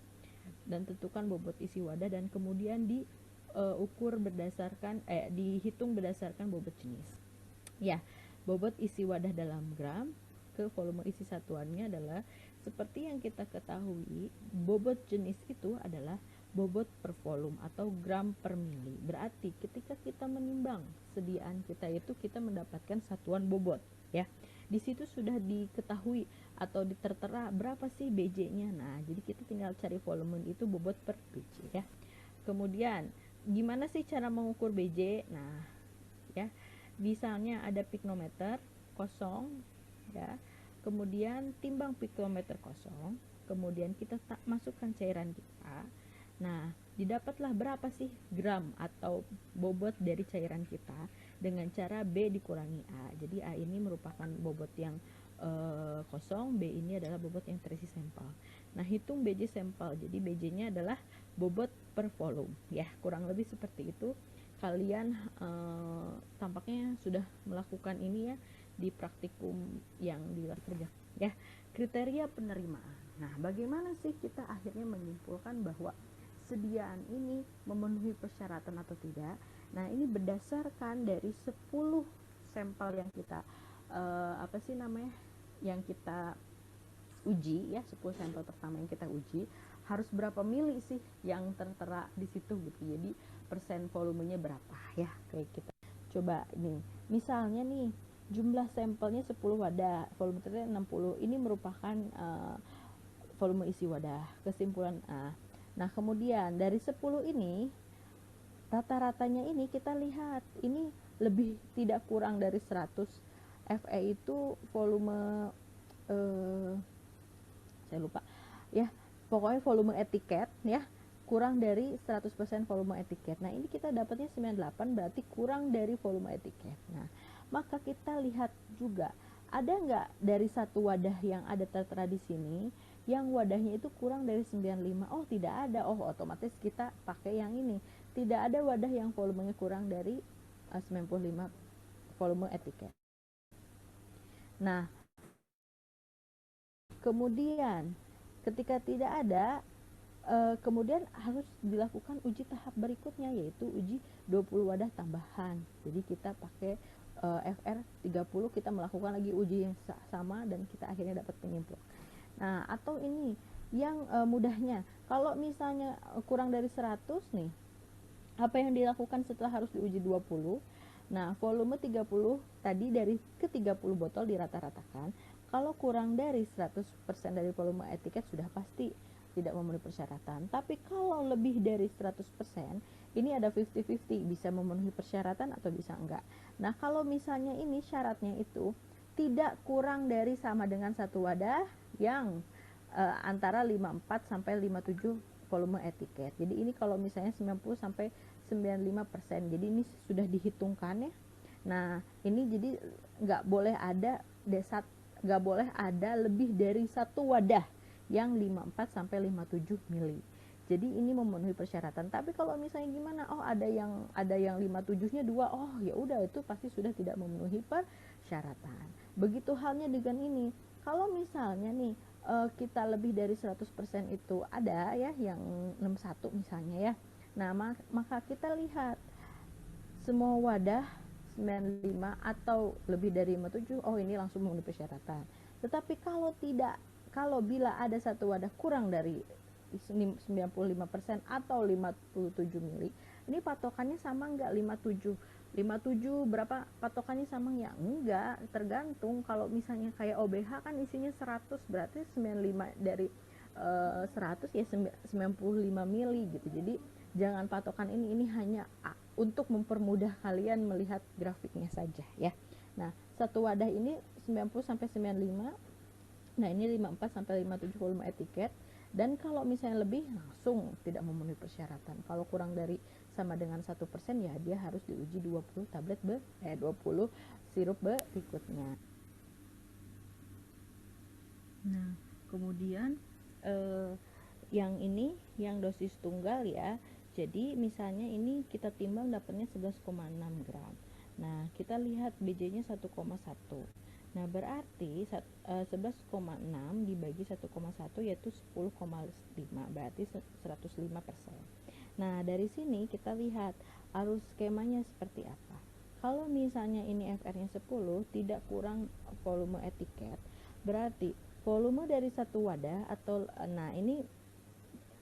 Dan tentukan bobot isi wadah dan kemudian diukur berdasarkan dihitung berdasarkan bobot jenis. Ya, bobot isi wadah dalam gram ke volume isi satuannya adalah seperti yang kita ketahui, bobot jenis itu adalah bobot per volume atau gram per mili. Berarti ketika kita menimbang sediaan kita itu kita mendapatkan satuan bobot ya. Di situ sudah diketahui atau tertera berapa sih BJ-nya. Nah, jadi kita tinggal cari volume itu bobot per BJ ya. Kemudian gimana sih cara mengukur BJ? Nah, ya. Misalnya ada piknometer kosong ya. Kemudian timbang piknometer kosong, kemudian kita masukkan cairan kita. Nah, didapatlah berapa sih gram atau bobot dari cairan kita dengan cara B dikurangi A. Jadi A ini merupakan bobot yang kosong, B ini adalah bobot yang terisi sampel. Nah, hitung BJ sampel. Jadi BJ-nya adalah bobot per volume ya, kurang lebih seperti itu. Kalian tampaknya sudah melakukan ini ya di praktikum yang dikerjakan ya. Kriteria penerimaan. Nah, bagaimana sih kita akhirnya menyimpulkan bahwa sediaan ini memenuhi persyaratan atau tidak? Nah, ini berdasarkan dari 10 sampel yang kita yang kita uji ya, 10 sampel pertama yang kita uji, harus berapa mili sih yang tertera di situ gitu. Jadi persen volumenya berapa ya, kayak kita coba ini. Misalnya nih jumlah sampelnya 10 wadah, volumeternya 60. Ini merupakan volume isi wadah. Kesimpulan A. Nah, kemudian dari 10 ini rata-ratanya ini kita lihat ini lebih tidak kurang dari 100. FE itu volume saya lupa ya, pokoknya volume etiket ya, kurang dari 100% volume etiket. Nah, ini kita dapatnya 98, berarti kurang dari volume etiket. Nah, maka kita lihat juga ada nggak dari satu wadah yang ada tertera di sini yang wadahnya itu kurang dari 95. Oh, tidak ada. Oh, otomatis kita pakai yang ini. Tidak ada wadah yang volumenya kurang dari 95 volume etiket. Nah, kemudian ketika tidak ada, kemudian harus dilakukan uji tahap berikutnya, yaitu uji 20 wadah tambahan. Jadi kita pakai FR 30, kita melakukan lagi uji yang sama dan kita akhirnya dapat penyimpul. Nah, atau ini yang mudahnya, kalau misalnya kurang dari 100 nih, apa yang dilakukan setelah harus diuji 20? Nah, volume 30 tadi dari ke 30 botol dirata-ratakan. Kalau kurang dari 100% dari volume etiket sudah pasti tidak memenuhi persyaratan. Tapi kalau lebih dari 100%, ini ada 50-50, bisa memenuhi persyaratan atau bisa enggak. Nah, kalau misalnya ini syaratnya itu tidak kurang dari sama dengan satu wadah yang antara 54 sampai 57 volume etiket. Jadi ini kalau misalnya 90 sampai 95%. Jadi ini sudah dihitungkan ya. Nah, ini jadi nggak boleh ada lebih dari satu wadah yang 54 sampai 57 mili. Jadi ini memenuhi persyaratan. Tapi kalau misalnya gimana? Oh, ada yang 57-nya 2. Oh, ya udah, itu pasti sudah tidak memenuhi persyaratan. Begitu halnya dengan ini. Kalau misalnya nih kita lebih dari 100% itu ada ya yang 61 misalnya ya. Nah, maka kita lihat semua wadah 95 atau lebih dari 57, oh ini langsung memenuhi persyaratan. Tetapi kalau tidak kalau bila ada satu wadah kurang dari 95% atau 57 mili, ini patokannya sama enggak 57 berapa patokannya sama ya? Enggak, tergantung. Kalau misalnya kayak OBH kan isinya 100, berarti 95 dari 100 ya 95 mili gitu. Jadi jangan patokan ini hanya untuk mempermudah kalian melihat grafiknya saja ya. Nah, satu wadah ini 90 sampai 95. Nah, ini 54 sampai 57 volume etiket. Dan kalau misalnya lebih, langsung tidak memenuhi persyaratan. Kalau kurang dari sama dengan 1%, ya dia harus diuji 20 tablet 20 sirup berikutnya. Nah, kemudian yang ini yang dosis tunggal ya. Jadi misalnya ini kita timbang dapatnya 11,6 gram. Nah, kita lihat BJ-nya 1,1. Nah, berarti 11,6 dibagi 1,1 yaitu 10,5, berarti 105%. Nah, dari sini kita lihat arus skemanya seperti apa. Kalau misalnya ini FR-nya 10, tidak kurang volume etiket, berarti volume dari satu wadah atau, nah ini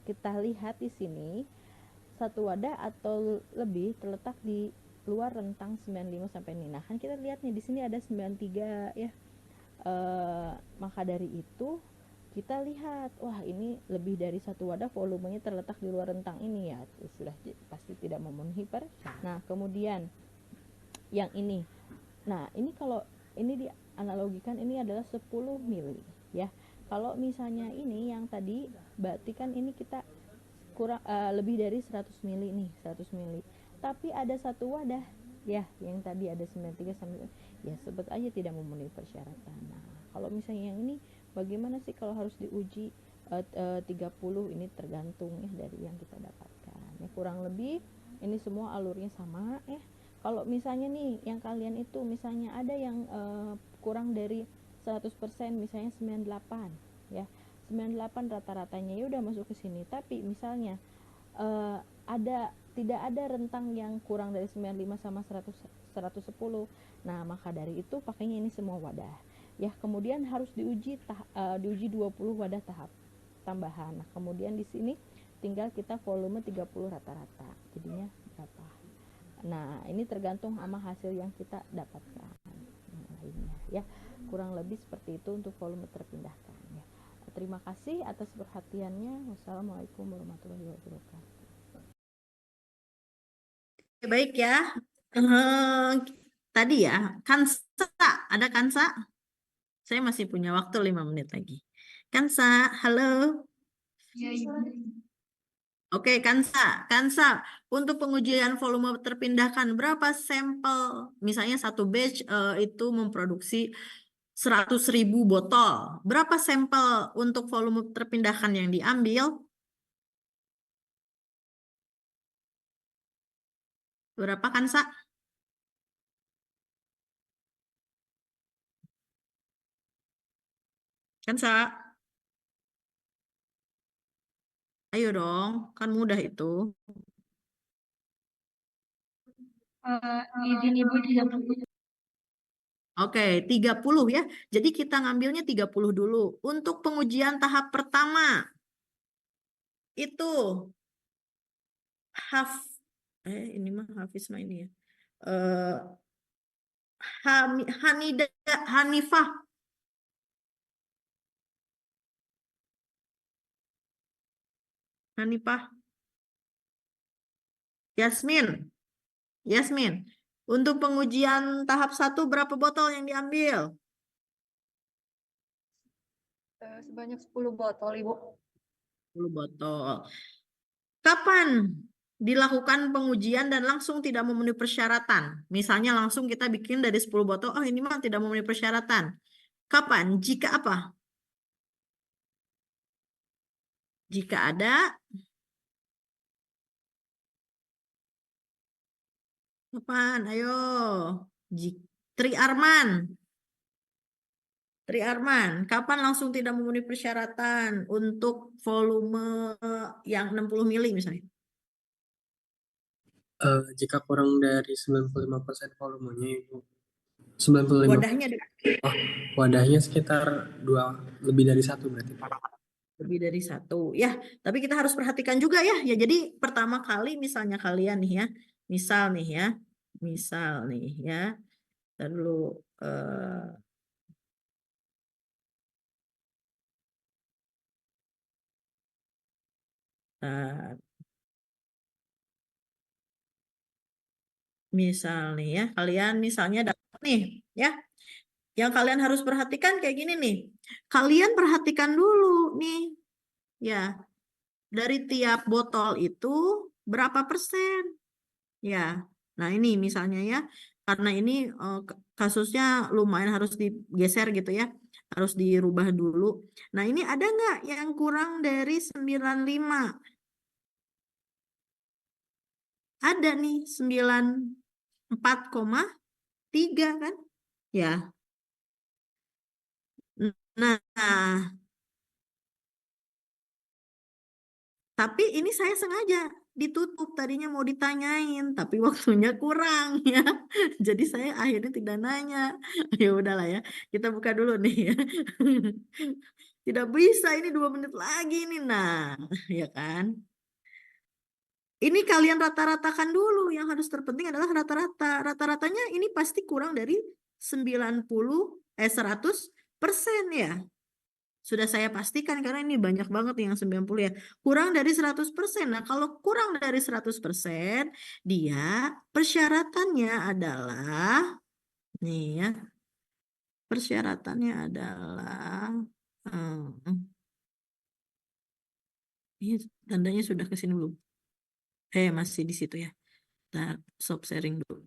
kita lihat di sini, satu wadah atau lebih terletak di luar rentang 95 sampai ini. Nah, kan kita lihat nih di sini ada 93 ya. Maka dari itu kita lihat, wah ini lebih dari satu wadah volumenya terletak di luar rentang ini ya, sudah pasti tidak memenuhi persyarat. Nah, kemudian yang ini. Nah, ini kalau ini dianalogikan ini adalah 10 mili ya. Kalau misalnya ini yang tadi berarti kan ini kita kurang lebih dari 100 mili nih, 100 mili. Tapi ada satu wadah ya yang tadi ada 93 sampai ya sebut aja tidak memenuhi persyaratan. Nah, kalau misalnya yang ini bagaimana sih kalau harus diuji 30, ini tergantung ya dari yang kita dapatkan. Ya, kurang lebih ini semua alurnya sama ya. Kalau misalnya nih yang kalian itu misalnya ada yang kurang dari 100%, misalnya 98 ya. 98 rata-ratanya ya udah masuk ke sini. Tapi misalnya tidak ada rentang yang kurang dari 95 sama 110. Nah, maka dari itu pakainya ini semua wadah. Ya, kemudian harus diuji 20 wadah tahap tambahan. Nah, kemudian di sini tinggal kita volume 30 rata-rata. Jadinya berapa? Nah, ini tergantung sama hasil yang kita dapatkan. Nah, lainnya ya. Kurang lebih seperti itu untuk volume terpindahkan ya. Terima kasih atas perhatiannya. Wassalamualaikum warahmatullahi wabarakatuh. Baik ya. Tadi ya, Kansa, ada Kansa? Saya masih punya waktu 5 menit lagi. Kansa, halo. Ya, Oke, Kansa, untuk pengujian volume terpindahkan berapa sampel? Misalnya satu batch itu memproduksi 100.000 botol. Berapa sampel untuk volume terpindahkan yang diambil? Berapa, Kansa? Kansa? Ayo dong, kan mudah itu. izin Ibu 30. Oke, 30 ya. Jadi kita ngambilnya 30 dulu. Untuk pengujian tahap pertama, itu ini mah Hafiz mah ini ya. Hanifah. Hanifah. Yasmin. Untuk pengujian tahap 1 berapa botol yang diambil? Sebanyak 10 botol, Ibu. 10 botol. Kapan dilakukan pengujian dan langsung tidak memenuhi persyaratan? Misalnya langsung kita bikin dari 10 botol, oh ini mah tidak memenuhi persyaratan. Kapan? Jika apa? Jika ada kapan? Ayo. Tri Arman, kapan langsung tidak memenuhi persyaratan untuk volume yang 60 mili misalnya? Jika kurang dari 95% volumenya, Ibu. 95. Wadahnya ada Oh, wadahnya sekitar 2, lebih dari 1 berarti. lebih dari 1 ya. Tapi kita harus perhatikan juga ya. Ya, jadi pertama kali misalnya kalian nih ya, misal nih ya, lalu misal nih ya, kalian misalnya dapat nih ya. Yang kalian harus perhatikan kayak gini nih. Kalian perhatikan dulu nih ya. Dari tiap botol itu berapa persen? Ya. Nah, ini misalnya ya. Karena ini kasusnya lumayan harus digeser gitu ya. Harus dirubah dulu. Nah, ini ada nggak yang kurang dari 95? Ada nih 94,3 kan? Ya. Nah, tapi ini saya sengaja ditutup, tadinya mau ditanyain, tapi waktunya kurang ya. Jadi saya akhirnya tidak nanya. Ya udahlah ya, kita buka dulu nih ya. Tidak bisa, ini 2 menit lagi nih. Nah, ya kan? Ini kalian rata-ratakan dulu. Yang harus terpenting adalah rata-rata. Rata-ratanya ini pasti kurang dari 100% ya. Sudah saya pastikan karena ini banyak banget yang 90 ya. Kurang dari 100%. Nah, kalau kurang dari 100%, dia persyaratannya adalah nih ya. Persyaratannya adalah ini tandanya sudah ke sini belum? Masih di situ ya. Ntar stop sharing dulu.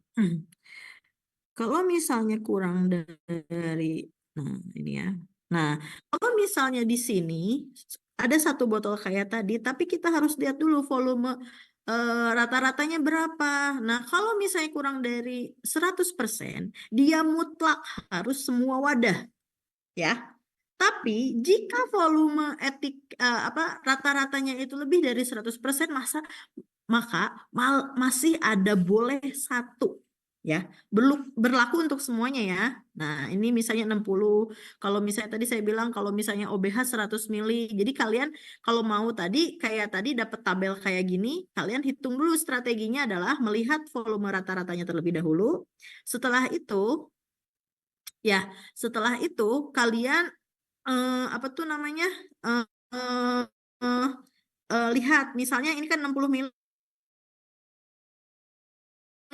Kalau misalnya kurang dari nah ini ya. Nah, kalau misalnya di sini ada 1 botol kayak tadi, tapi kita harus lihat dulu volume rata-ratanya berapa. Nah, kalau misalnya kurang dari 100%, dia mutlak harus semua wadah. Ya. Tapi jika volume rata-ratanya itu lebih dari 100%, maka masih ada boleh 1 ya, berlaku untuk semuanya ya. Nah, ini misalnya 60. Kalau misalnya tadi saya bilang kalau misalnya OBH 100 mili. Jadi kalian kalau mau tadi kayak tadi dapat tabel kayak gini, kalian hitung dulu, strateginya adalah melihat volume rata-ratanya terlebih dahulu. Setelah itu kalian apa tuh namanya? Lihat misalnya ini kan 60 mili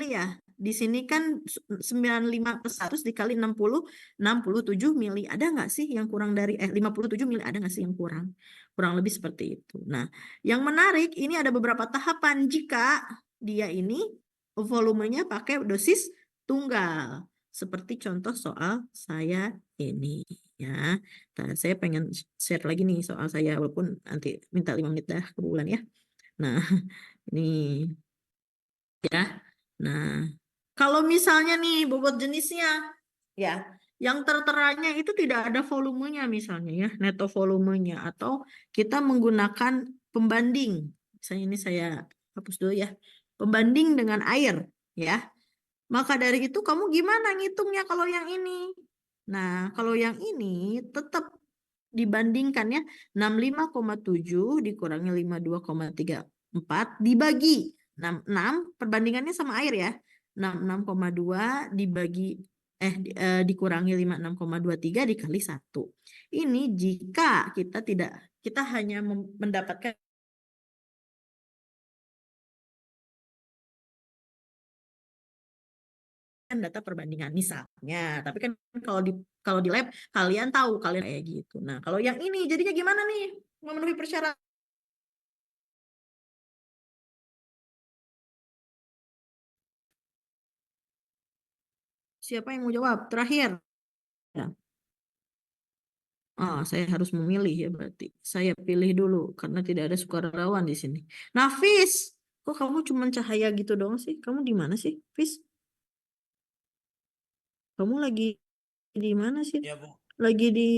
ya. Di sini kan 95 + 100 dikali 60, 67 mili. Ada nggak sih yang kurang dari 57 mili? Ada nggak sih yang kurang? Kurang lebih seperti itu. Nah, yang menarik ini ada beberapa tahapan jika dia ini volumenya pakai dosis tunggal. Seperti contoh soal saya ini ya. Nah, saya pengen share lagi nih soal saya walaupun nanti minta 5 menit dah ke bulan ya. Nah, ini ya. Nah, kalau misalnya nih bobot jenisnya ya, yang terteranya itu tidak ada volumenya misalnya ya, neto volumenya, atau kita menggunakan pembanding. Misalnya ini saya hapus dulu ya. Pembanding dengan air ya. Maka dari itu kamu gimana ngitungnya kalau yang ini? Nah, kalau yang ini tetap dibandingkan ya, 65,7 dikurangi 52,34 dibagi 6 perbandingannya sama air ya. 66,2 dibagi dikurangi 56,23 dikali 1. Ini jika kita hanya mendapatkan data perbandingan misalnya, tapi kan kalau di lab kalian tahu kalian kayak gitu. Nah, kalau yang ini jadinya gimana nih? Memenuhi persyaratan. Siapa yang mau jawab? Terakhir. Ya. Saya harus memilih ya berarti. Saya pilih dulu karena tidak ada sukarelawan di sini. Nafis, kok kamu cuma cahaya gitu dong sih? Kamu di mana sih, Fis? Kamu lagi di mana sih? Ya, Bu. Lagi di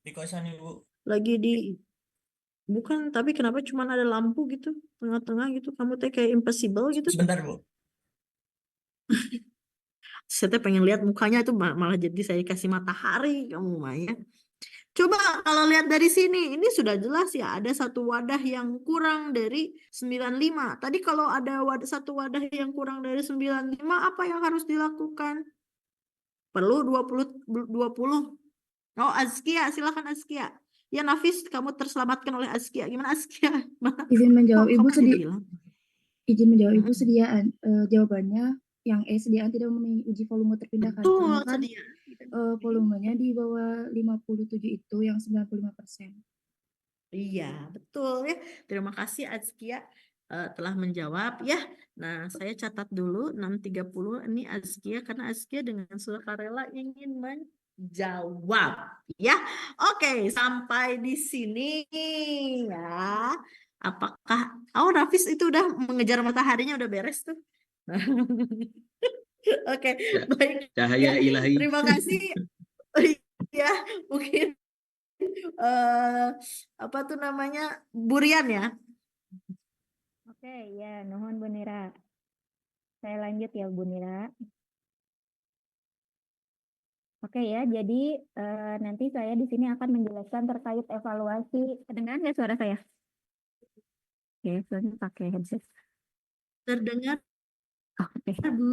kosan Ibu. Lagi di bukan, tapi kenapa cuma ada lampu gitu tengah-tengah gitu? Kamu kayak impossible gitu? Sebentar, Bu. Saya pengen lihat mukanya itu malah jadi saya kasih matahari kamu Maya. Coba kalau lihat dari sini, ini sudah jelas ya, ada satu wadah yang kurang dari 95. Tadi kalau ada satu wadah yang kurang dari 95, apa yang harus dilakukan? Perlu 20. Oh, Azkia, silakan Azkia. Ya, Nafis, kamu terselamatkan oleh Azkia. Gimana Azkia? Izin menjawab Kok Ibu kamu bilang? izin menjawab Ibu sediaan. Jawabannya yang sediaan tidak memenuhi uji volume terpindahkan Betul, karena kan sedia. volumenya di bawah 57 itu yang 95%. Iya, betul ya. Terima kasih Azkia telah menjawab ya. Nah, saya catat dulu 6.30 ini Azkia karena Azkia dengan sukarela ingin menjawab ya. Oke, sampai di sini ya. Apakah Rafis itu udah mengejar mataharinya udah beres tuh? Oke, baik. Cahaya ilahi. Terima kasih. Ya, mungkin apa tuh namanya Burian ya. Oke, ya, nuhun Bu Nira. Saya lanjut ya Bu Nira. Oke ya, jadi nanti saya di sini akan menjelaskan terkait evaluasi. Kedengaran nggak suara saya? Oke, soalnya pakai headset. Terdengar, Oke. Bu.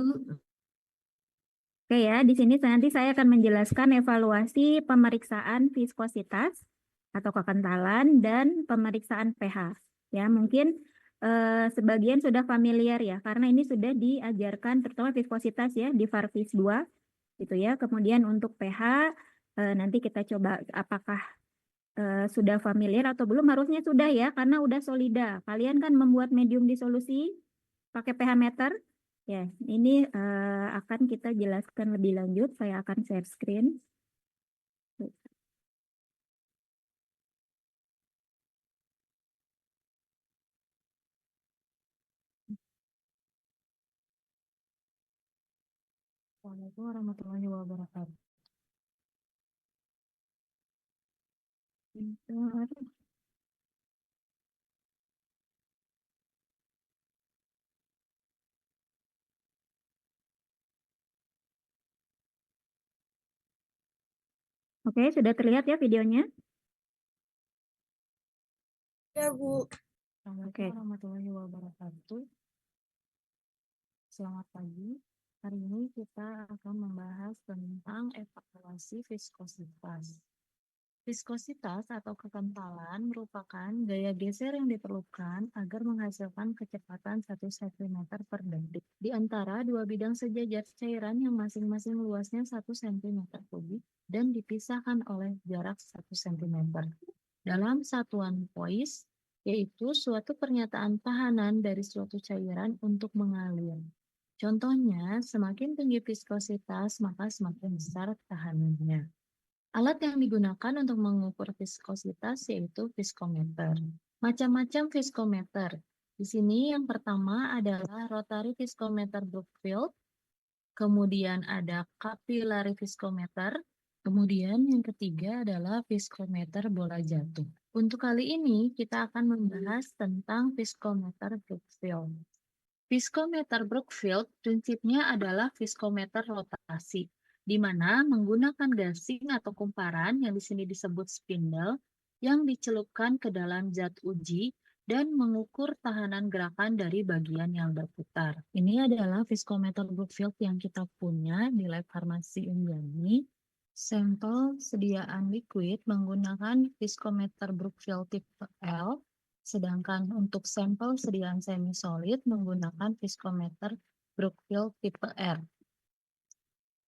Oke ya, di sini nanti saya akan menjelaskan evaluasi pemeriksaan viskositas atau kekentalan dan pemeriksaan pH. Ya, mungkin sebagian sudah familiar ya, karena ini sudah diajarkan terutama viskositas ya di Farvis 2 gitu ya. Kemudian untuk pH nanti kita coba apakah sudah familiar atau belum, harusnya sudah ya karena udah solida. Kalian kan membuat medium disolusi pakai pH meter. Ya, ini akan kita jelaskan lebih lanjut. Saya akan share screen. Assalamualaikum warahmatullahi wabarakatuh. Oke, sudah terlihat ya videonya? Ya, Bu. Assalamualaikum warahmatullahi wabarakatuh. Selamat pagi. Hari ini kita akan membahas tentang evaluasi viskositas. Viskositas atau kekentalan merupakan gaya geser yang diperlukan agar menghasilkan kecepatan 1 cm per detik di antara dua bidang sejajar cairan yang masing-masing luasnya 1 cm kubik dan dipisahkan oleh jarak 1 cm. Dalam satuan poise, yaitu suatu pernyataan tahanan dari suatu cairan untuk mengalir. Contohnya, semakin tinggi viskositas, maka semakin besar tahanannya. Alat yang digunakan untuk mengukur viskositas yaitu viskometer. Macam-macam viskometer. Di sini yang pertama adalah rotary viskometer Brookfield, kemudian ada capillary viskometer, kemudian yang ketiga adalah viskometer bola jatuh. Untuk kali ini kita akan membahas tentang viskometer Brookfield. Viskometer Brookfield prinsipnya adalah viskometer rotasi, di mana menggunakan gasing atau kumparan yang di sini disebut spindle yang dicelupkan ke dalam zat uji dan mengukur tahanan gerakan dari bagian yang berputar. Ini adalah viskometer Brookfield yang kita punya di lab farmasi Unjani. Sampel sediaan liquid menggunakan viskometer Brookfield tipe L, sedangkan untuk sampel sediaan semi-solid menggunakan viskometer Brookfield tipe R.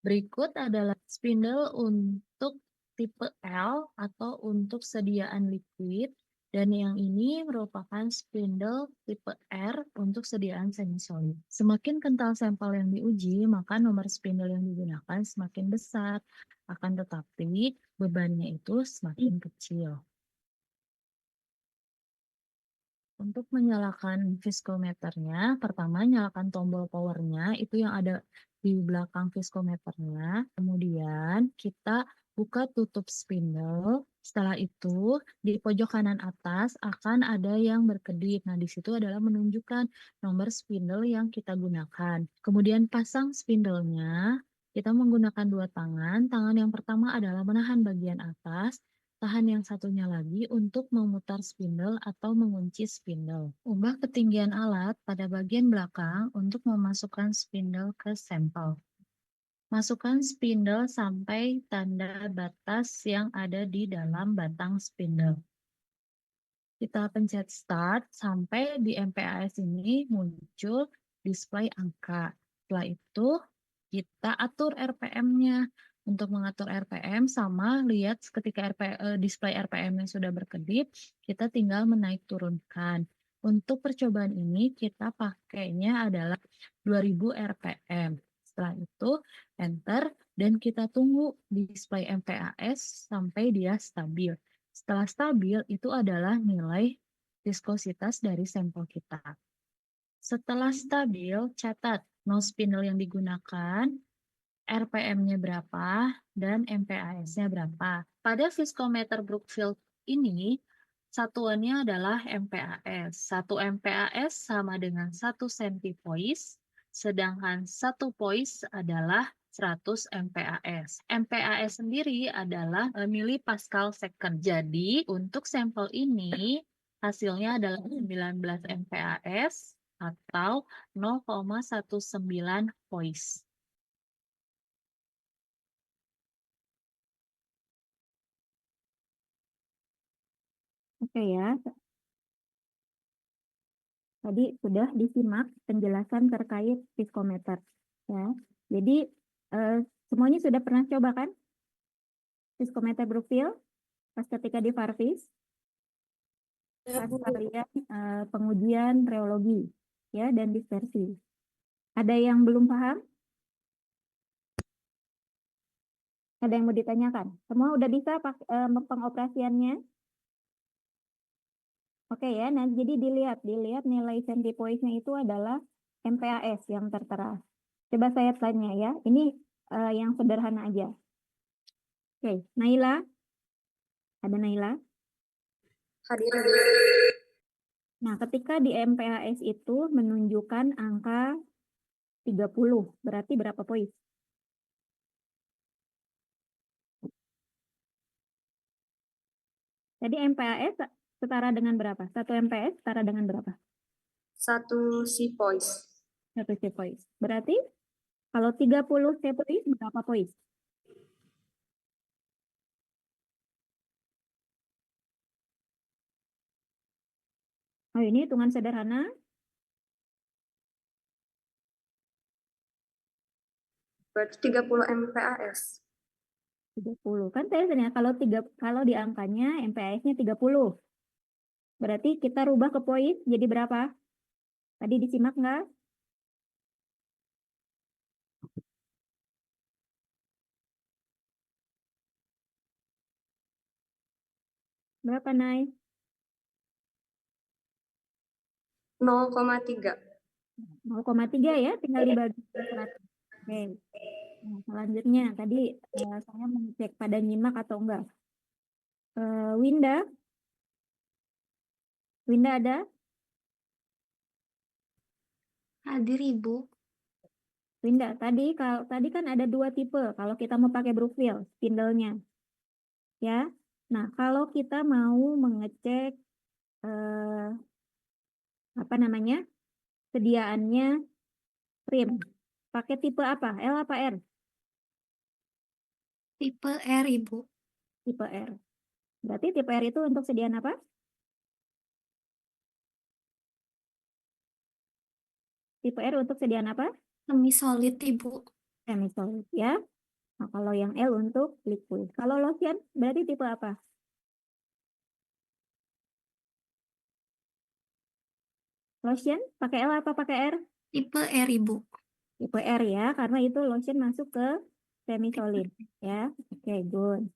Berikut adalah spindle untuk tipe L atau untuk sediaan liquid, dan yang ini merupakan spindle tipe R untuk sediaan semi-solid. Semakin kental sampel yang diuji, maka nomor spindle yang digunakan semakin besar, akan tetapi bebannya itu semakin kecil. Untuk menyalakan viskometernya, pertama nyalakan tombol powernya, itu yang ada di belakang viskometernya. Kemudian kita buka tutup spindle. Setelah itu di pojok kanan atas akan ada yang berkedip. Nah, di situ adalah menunjukkan nomor spindle yang kita gunakan. Kemudian pasang spindlenya Kita menggunakan dua tangan. Tangan yang pertama adalah menahan bagian atas, tahan yang satunya lagi untuk memutar spindle atau mengunci spindle. Ubah ketinggian alat pada bagian belakang untuk memasukkan spindle ke sampel. Masukkan spindle sampai tanda batas yang ada di dalam batang spindle. Kita pencet start sampai di MPAS ini muncul display angka. Setelah itu kita atur RPM-nya. Untuk mengatur RPM sama lihat ketika display RPM-nya sudah berkedip, kita tinggal menaik turunkan. Untuk percobaan ini kita pakainya adalah 2000 RPM. Setelah itu enter dan kita tunggu display MPAS sampai dia stabil. Setelah stabil itu adalah nilai viskositas dari sampel kita. Setelah stabil, catat nose spindle yang digunakan, RPM-nya berapa, dan MPAS-nya berapa. Pada viskometer Brookfield ini, satuannya adalah MPAS. 1 MPAS sama dengan 1 centipoise, sedangkan 1 poise adalah 100 MPAS. MPAS sendiri adalah milipascal second. Jadi, untuk sampel ini, hasilnya adalah 19 MPAS atau 0,19 poise. Oke ya, tadi sudah disimak penjelasan terkait viskometer. Ya, jadi semuanya sudah pernah coba kan viskometer Brookfield pas ketika di Farvis, pas kalian pengujian reologi ya dan dispersi. Ada yang belum paham? Ada yang mau ditanyakan? Semua udah bisa pengoperasiannya? Oke ya, nah jadi dilihat nilai centipoise-nya itu adalah MPAS yang tertera. Coba saya tanya ya, ini yang sederhana aja. Oke, Naila? Ada Naila? Hadir. Nah, ketika di MPAS itu menunjukkan angka 30, berarti berapa poin? Tadi MPAS setara dengan berapa? 1 MPAS setara dengan berapa? 1 C-poise. 1 C-poise. Berarti kalau 30 C-poise berapa poin? Oh, ini hitungan sederhana. Berarti 30 MPAS. 30. Kan saya tanya kalau di angkanya MPAS-nya 30. Berarti kita rubah ke poin jadi berapa? Tadi disimak nggak? Berapa, Nay? 0,3. 0,3 ya, tinggal dibagi 100. Oke. Nah, selanjutnya tadi saya mengecek pada nyimak atau enggak. Winda? Winda ada? Hadir, Ibu. Winda, tadi kan ada 2 tipe kalau kita mau pakai Brookfield spindle-nya. Ya. Nah, kalau kita mau mengecek apa namanya? Sediaannya trim. Pakai tipe apa? L apa R? Tipe R, Ibu. Tipe R. Berarti tipe R itu untuk sediaan apa? Tipe R untuk sediaan apa? Semi solid, Ibu. Semi solid ya. Nah, kalau yang L untuk liquid. Kalau lotion berarti tipe apa? Lotion pakai L apa pakai R? Tipe R, Ibu. Tipe R ya, karena itu lotion masuk ke semi solid ya. Oke, good.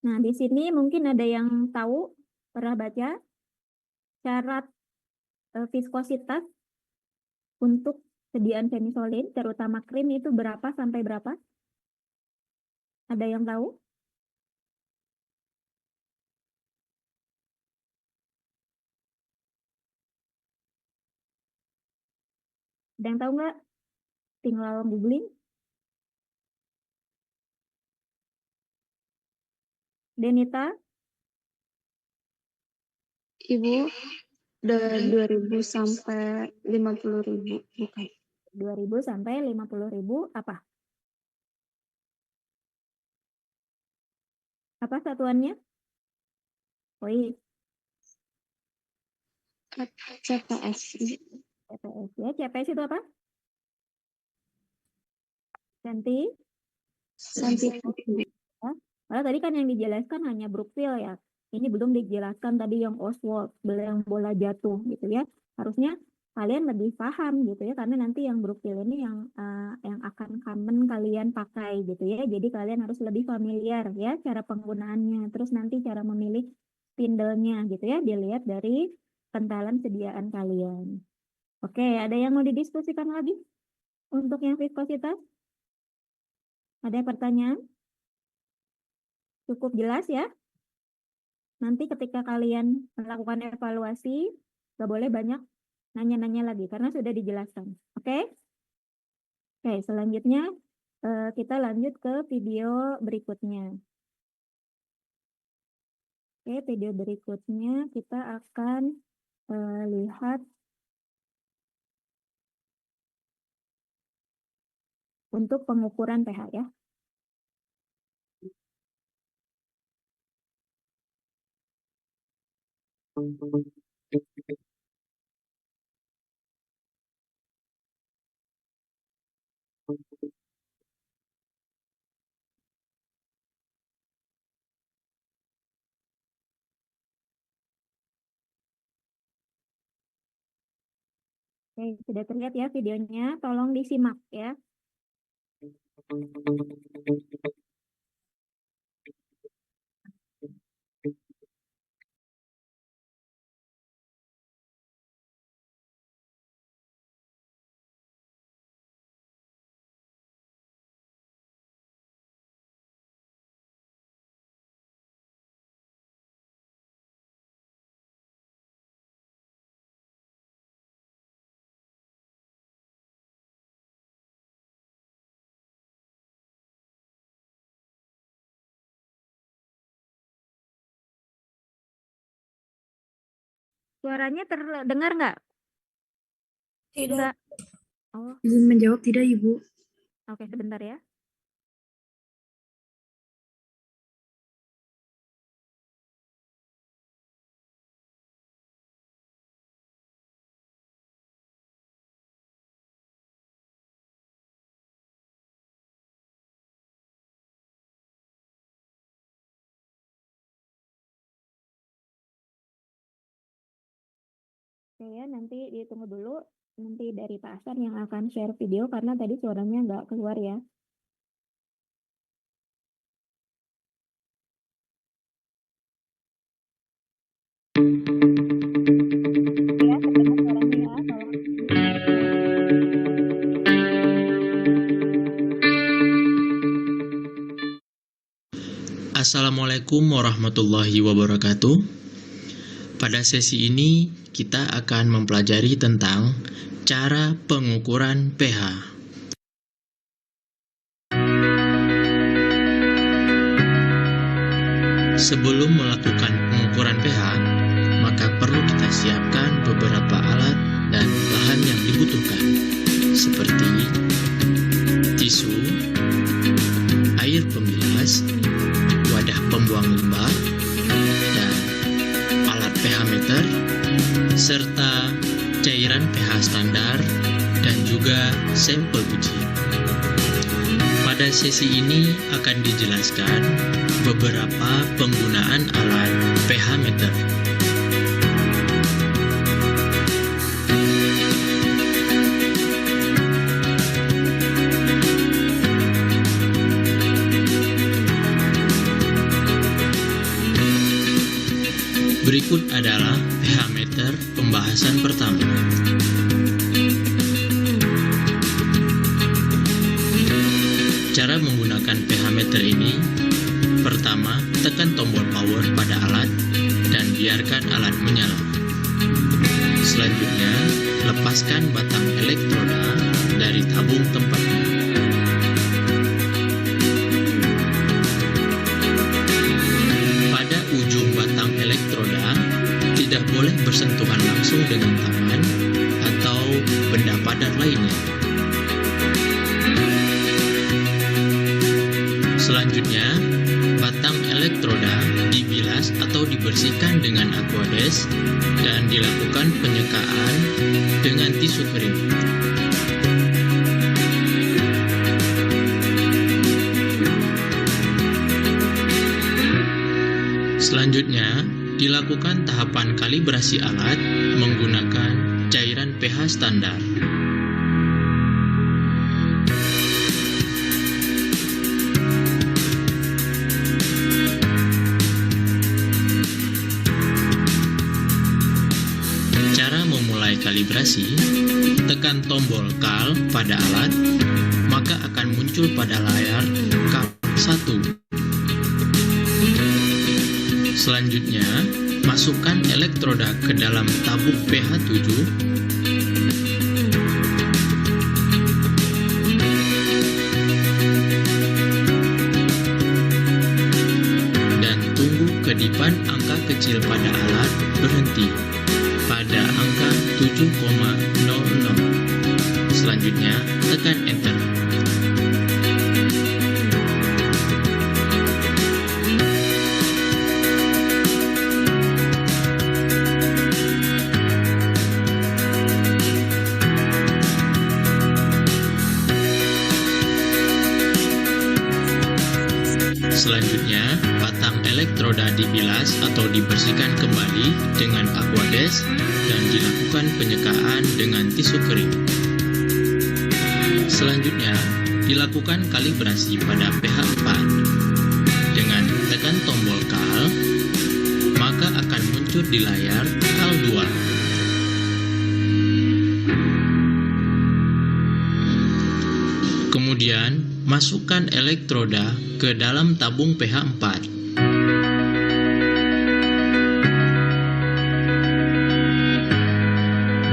Nah, di sini mungkin ada yang tahu, pernah baca syarat viskositas untuk sediaan semi solid, terutama krim itu berapa sampai berapa? Ada yang tahu? Ada yang tahu nggak? Tinggal googling. Denita? Ibu, 2.000 sampai 50.000, bukan. 2.000 sampai 50.000 apa? Apa satuannya? Woi, CPS. CPS ya. CPS itu apa? Senti? Sentimeter. Ya. Kalau tadi kan yang dijelaskan hanya Brookfield ya. Ini belum dijelaskan tadi yang Oswald, yang bola jatuh gitu ya. Harusnya kalian lebih paham gitu ya, karena nanti yang Brookfield ini yang akan common kalian pakai gitu ya. Jadi kalian harus lebih familiar ya cara penggunaannya. Terus nanti cara memilih spindle-nya gitu ya, dilihat dari kentalan sediaan kalian. Oke, ada yang mau didiskusikan lagi untuk yang viskositas? Ada pertanyaan? Cukup jelas ya? Nanti ketika kalian melakukan evaluasi, nggak boleh banyak nanya-nanya lagi karena sudah dijelaskan. Oke? Oke, selanjutnya kita lanjut ke video berikutnya. Oke, video berikutnya kita akan lihat untuk pengukuran pH ya. Oke, sudah terlihat ya videonya. Tolong disimak ya. Suaranya terdengar nggak? Tidak. Nggak. Oh, Izin menjawab tidak, Ibu. oke, sebentar ya. Oke ya, nanti ditunggu dulu. Nanti dari Pak Hasan yang akan share video karena tadi suaranya nggak keluar ya. Ya, terdengar suaranya ya. Tolong. Assalamualaikum warahmatullahi wabarakatuh. Pada sesi ini kita akan mempelajari tentang cara pengukuran pH. Sebelum melakukan pengukuran pH, maka perlu kita siapkan beberapa alat dan bahan yang dibutuhkan, seperti tisu, air pembilas, wadah pembuang limbah, dan alat pH meter, serta cairan pH standar, dan juga sampel uji. Pada sesi ini akan dijelaskan beberapa penggunaan alat pH meter. Berikut adalah pH meter pembahasan pertama. Cara menggunakan pH meter ini, pertama, tekan tombol power pada alat dan biarkan alat menyala. Selanjutnya, lepaskan batang elektroda dari tabung tempatnya. langsung dengan tangan atau benda padat lainnya. Selanjutnya, batang elektroda dibilas atau dibersihkan dengan Aquades dan dilakukan penyekaan dengan tisu kering. Selanjutnya, dilakukan tahapan kalibrasi alat menggunakan cairan pH standar. Cara memulai kalibrasi, tekan tombol KAL pada alat, maka akan muncul pada layar KAL 1. Selanjutnya, masukkan elektroda ke dalam tabung pH 7 dan tunggu kedipan angka kecil pada alat berhenti pada angka 7,00. Selanjutnya, tekan Enter. Selanjutnya, batang elektroda dibilas atau dibersihkan kembali dengan Aquades dan dilakukan penyekaan dengan tisu kering. Selanjutnya, dilakukan kalibrasi pada pH 4. Dengan tekan tombol KAL, maka akan muncul di layar KAL 2. Kemudian, masukkan elektroda ke dalam tabung pH 4.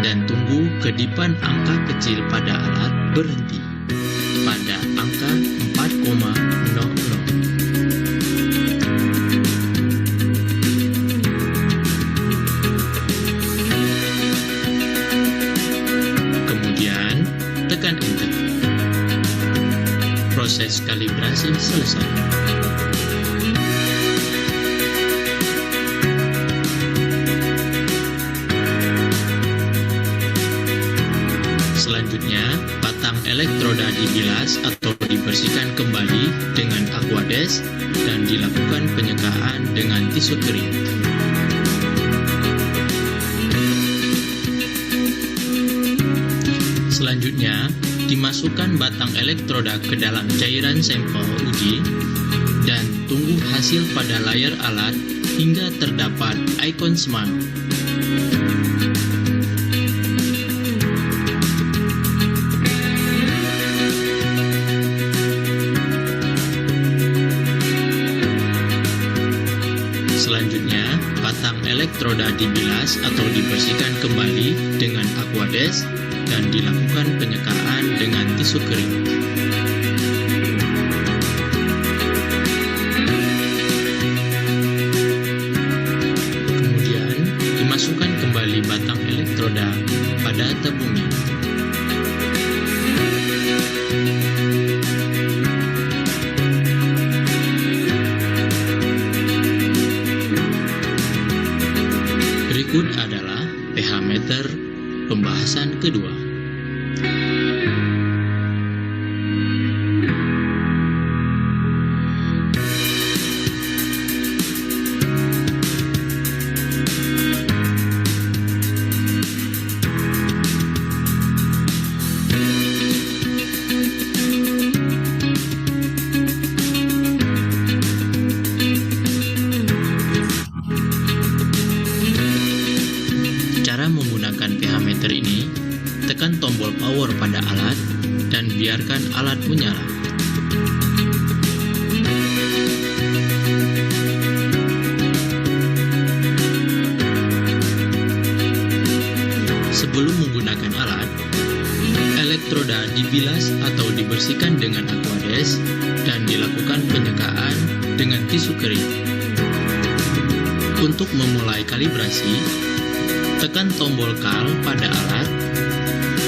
Dan tunggu kedipan angka kecil pada alat berhenti pada angka 4,00. Kemudian, tekan Enter. Proses kalibrasi selesai. Selanjutnya, batang elektroda dibilas atau dibersihkan kembali dengan Aquades dan dilakukan penyekaan dengan tisu kering. Selanjutnya, dimasukkan batang elektroda ke dalam cairan sampel uji dan tunggu hasil pada layar alat hingga terdapat ikon smart. Selanjutnya, batang elektroda dibilas atau dibersihkan kembali dengan Aquades dan dilakukan penyekaan dengan tisu kering. Kemudian, dimasukkan kembali batang elektroda pada tabungnya. Berikut adalah pH meter pembahasan kedua. Cara menggunakan pH meter ini, tekan tombol power pada alat dan biarkan alat menyala. Sebelum menggunakan alat, elektroda dibilas atau dibersihkan dengan Aquades dan dilakukan penyekaan dengan tisu kering. Untuk memulai kalibrasi, tekan tombol CAL pada alat,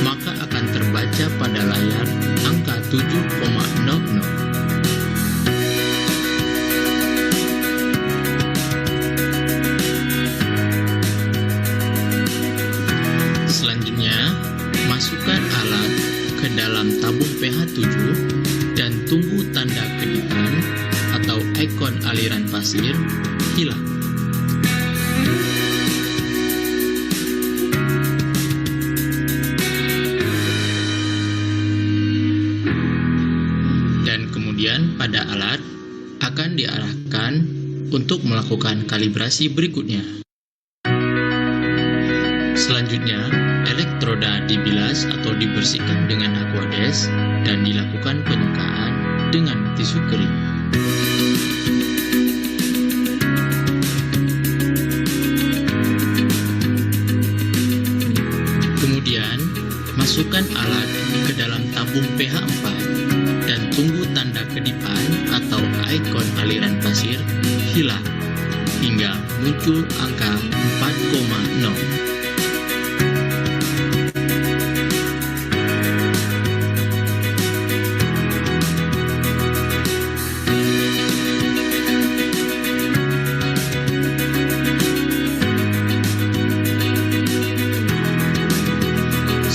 maka akan terbaca pada layar angka 7,00. Selanjutnya, masukkan alat ke dalam tabung pH 7 dan tunggu tanda kedipan atau ikon aliran pasir hilang. Dan kemudian pada alat akan diarahkan untuk melakukan kalibrasi berikutnya. Selanjutnya, elektroda dibilas atau dibersihkan dengan Aquades dan dilakukan penyukaan dengan tisu kering. Kemudian, masukkan alat ke dalam tabung pH 4 dan tunggu tanda kedipan atau ikon aliran pasir hilang hingga muncul angka 4,0.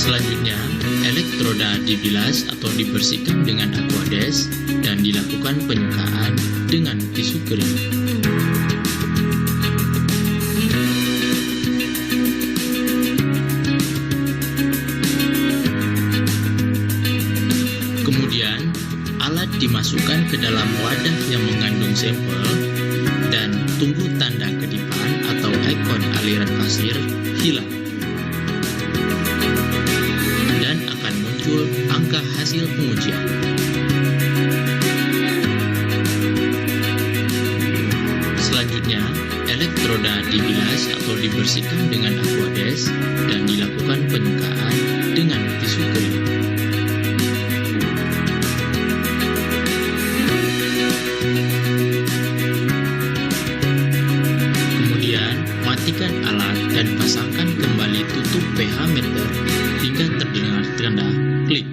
Selanjutnya, elektroda dibilas atau dibersihkan dengan Aquades dan dilakukan penyukaan dengan tisu kering. Kemudian, alat dimasukkan ke dalam wadah yang mengandung sampel dan tunggu tanda kedipan atau ikon aliran pasir hilang. Angka hasil pengujian. Selanjutnya, elektroda dibilas atau dibersihkan dengan Aquades dan dilakukan penyukaan dengan tisu kering. Kemudian, matikan alat dan pasangkan kembali tutup pH meter hingga terdengar tanda klik.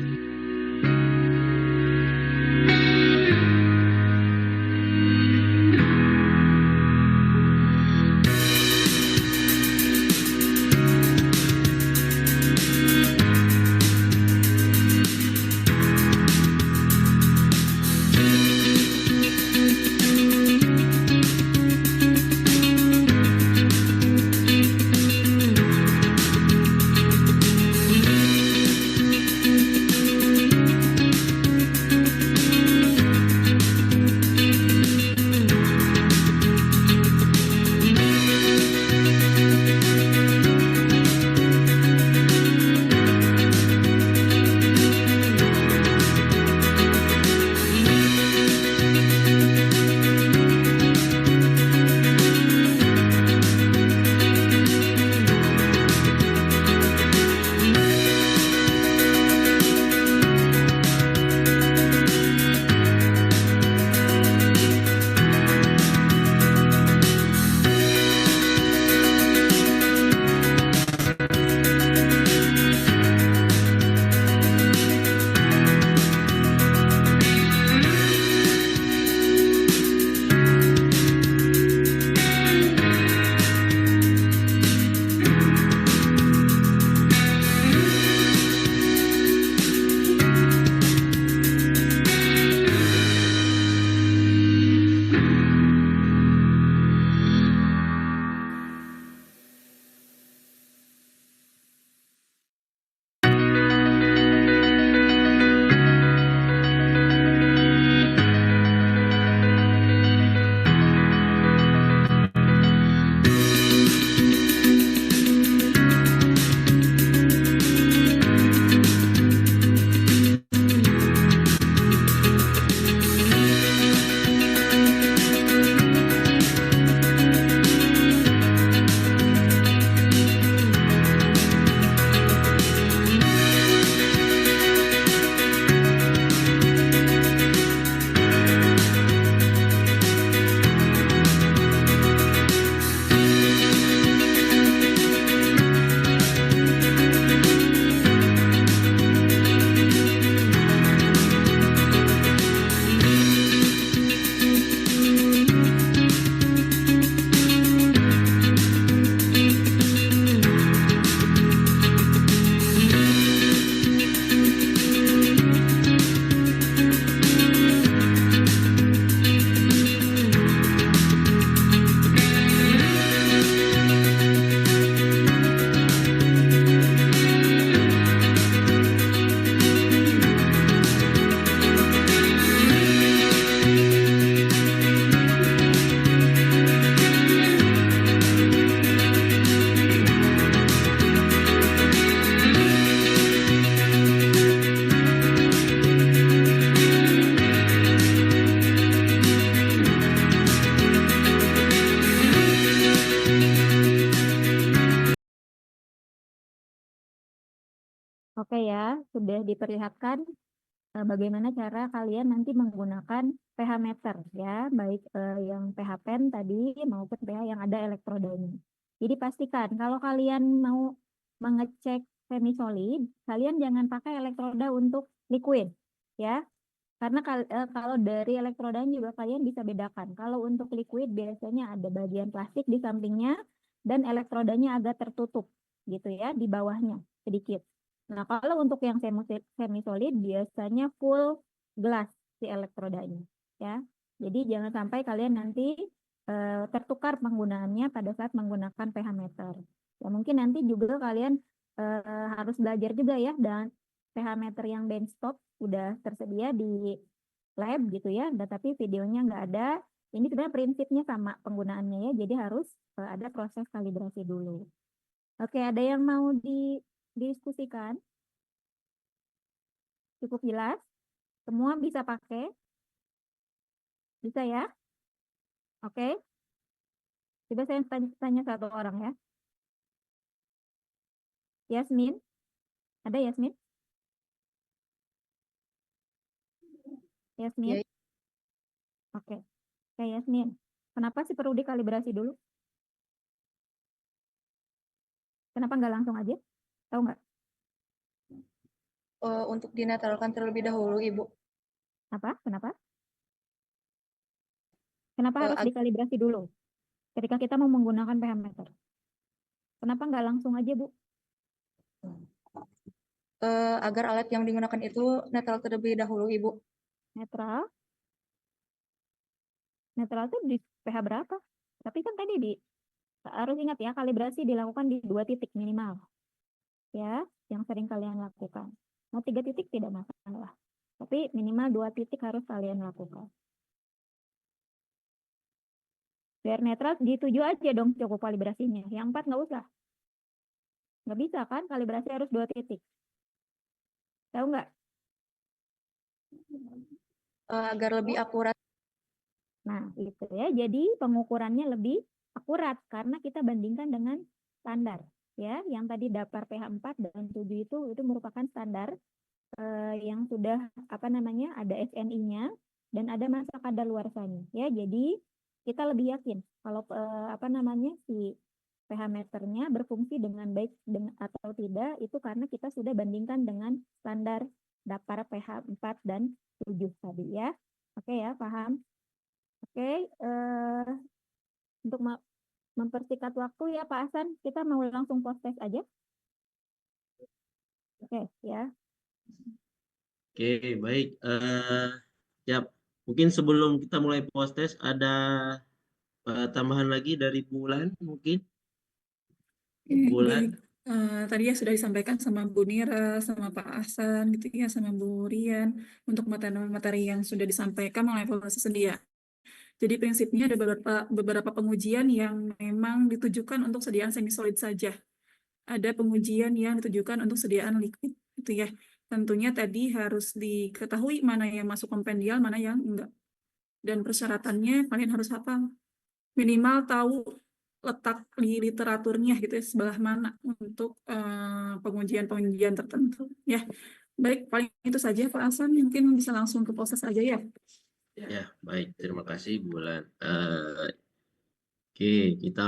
sudah diperlihatkan bagaimana cara kalian nanti menggunakan pH meter ya, baik yang pH pen tadi maupun pH yang ada elektrodanya. Jadi pastikan kalau kalian mau mengecek semi-solid, kalian jangan pakai elektroda untuk liquid ya. Karena kalau dari elektrodanya juga kalian bisa bedakan. Kalau untuk liquid biasanya ada bagian plastik di sampingnya dan elektrodanya agak tertutup gitu ya di bawahnya sedikit. Nah, kalau untuk yang semi-solid biasanya full glass si elektrodanya ya. Jadi jangan sampai kalian nanti tertukar penggunaannya pada saat menggunakan pH meter. Ya mungkin nanti juga kalian harus belajar juga ya, dan pH meter yang benchtop udah tersedia di lab gitu ya, tapi videonya nggak ada. Ini sebenarnya prinsipnya sama penggunaannya ya, jadi harus ada proses kalibrasi dulu. Oke, ada yang mau didiskusikan? Cukup jelas? Semua bisa pakai? Bisa ya? Oke. Coba saya tanya satu orang ya. Yasmin? Ada Yasmin? Yasmin? Ya, Oke. Kayak Yasmin. Kenapa sih perlu dikalibrasi dulu? Kenapa nggak langsung aja? Tahu nggak? untuk dinetralkan terlebih dahulu, Ibu. Apa? Kenapa? Kenapa harus ag- dikalibrasi dulu ketika kita mau menggunakan pH meter? Kenapa nggak langsung aja, Bu? agar alat yang digunakan itu netral terlebih dahulu, Ibu. Netral? Netral itu di pH berapa? Tapi kan tadi harus ingat ya, kalibrasi dilakukan di 2 titik minimal. Ya, yang sering kalian lakukan. Mau 3 titik tidak masalah. Tapi minimal 2 titik harus kalian lakukan. Biar netral di 7 aja dong cukup kalibrasinya. Yang 4 nggak usah. Nggak bisa kan, kalibrasi harus 2 titik. Tahu nggak? Agar lebih akurat. Nah, itu ya. Jadi pengukurannya lebih akurat karena kita bandingkan dengan standar. Ya, yang tadi dapar pH 4 dan 7 itu merupakan standar yang sudah ada SNI-nya dan ada masa kadaluarsanya. Ya, jadi kita lebih yakin kalau si pH meternya berfungsi dengan baik atau tidak itu karena kita sudah bandingkan dengan standar dapar pH 4 dan 7 tadi ya. Oke ya, paham? Oke, untuk mempersingkat waktu ya Pak Hasan, kita mau langsung post test aja. Oke ya. Oke, baik. Siap. Mungkin sebelum kita mulai post test ada tambahan lagi dari Bulan mungkin. Bulan. Baik, tadi ya sudah disampaikan sama Bu Nira, sama Pak Ahsan gitu ya, sama Bu Rian untuk materi-materi yang sudah disampaikan mengenai evaluasi sedia. Jadi prinsipnya ada beberapa pengujian yang memang ditujukan untuk sediaan semi-solid saja. Ada pengujian yang ditujukan untuk sediaan liquid, gitu ya. Tentunya tadi harus diketahui mana yang masuk kompendial, mana yang enggak. Dan persyaratannya kalian harus hafal. Minimal tahu letak di literaturnya gitu ya, sebelah mana untuk pengujian-pengujian tertentu. Ya, baik, paling itu saja Pak Hasan. Mungkin bisa langsung ke proses aja ya. Ya, baik. Terima kasih Bulan. Oke, kita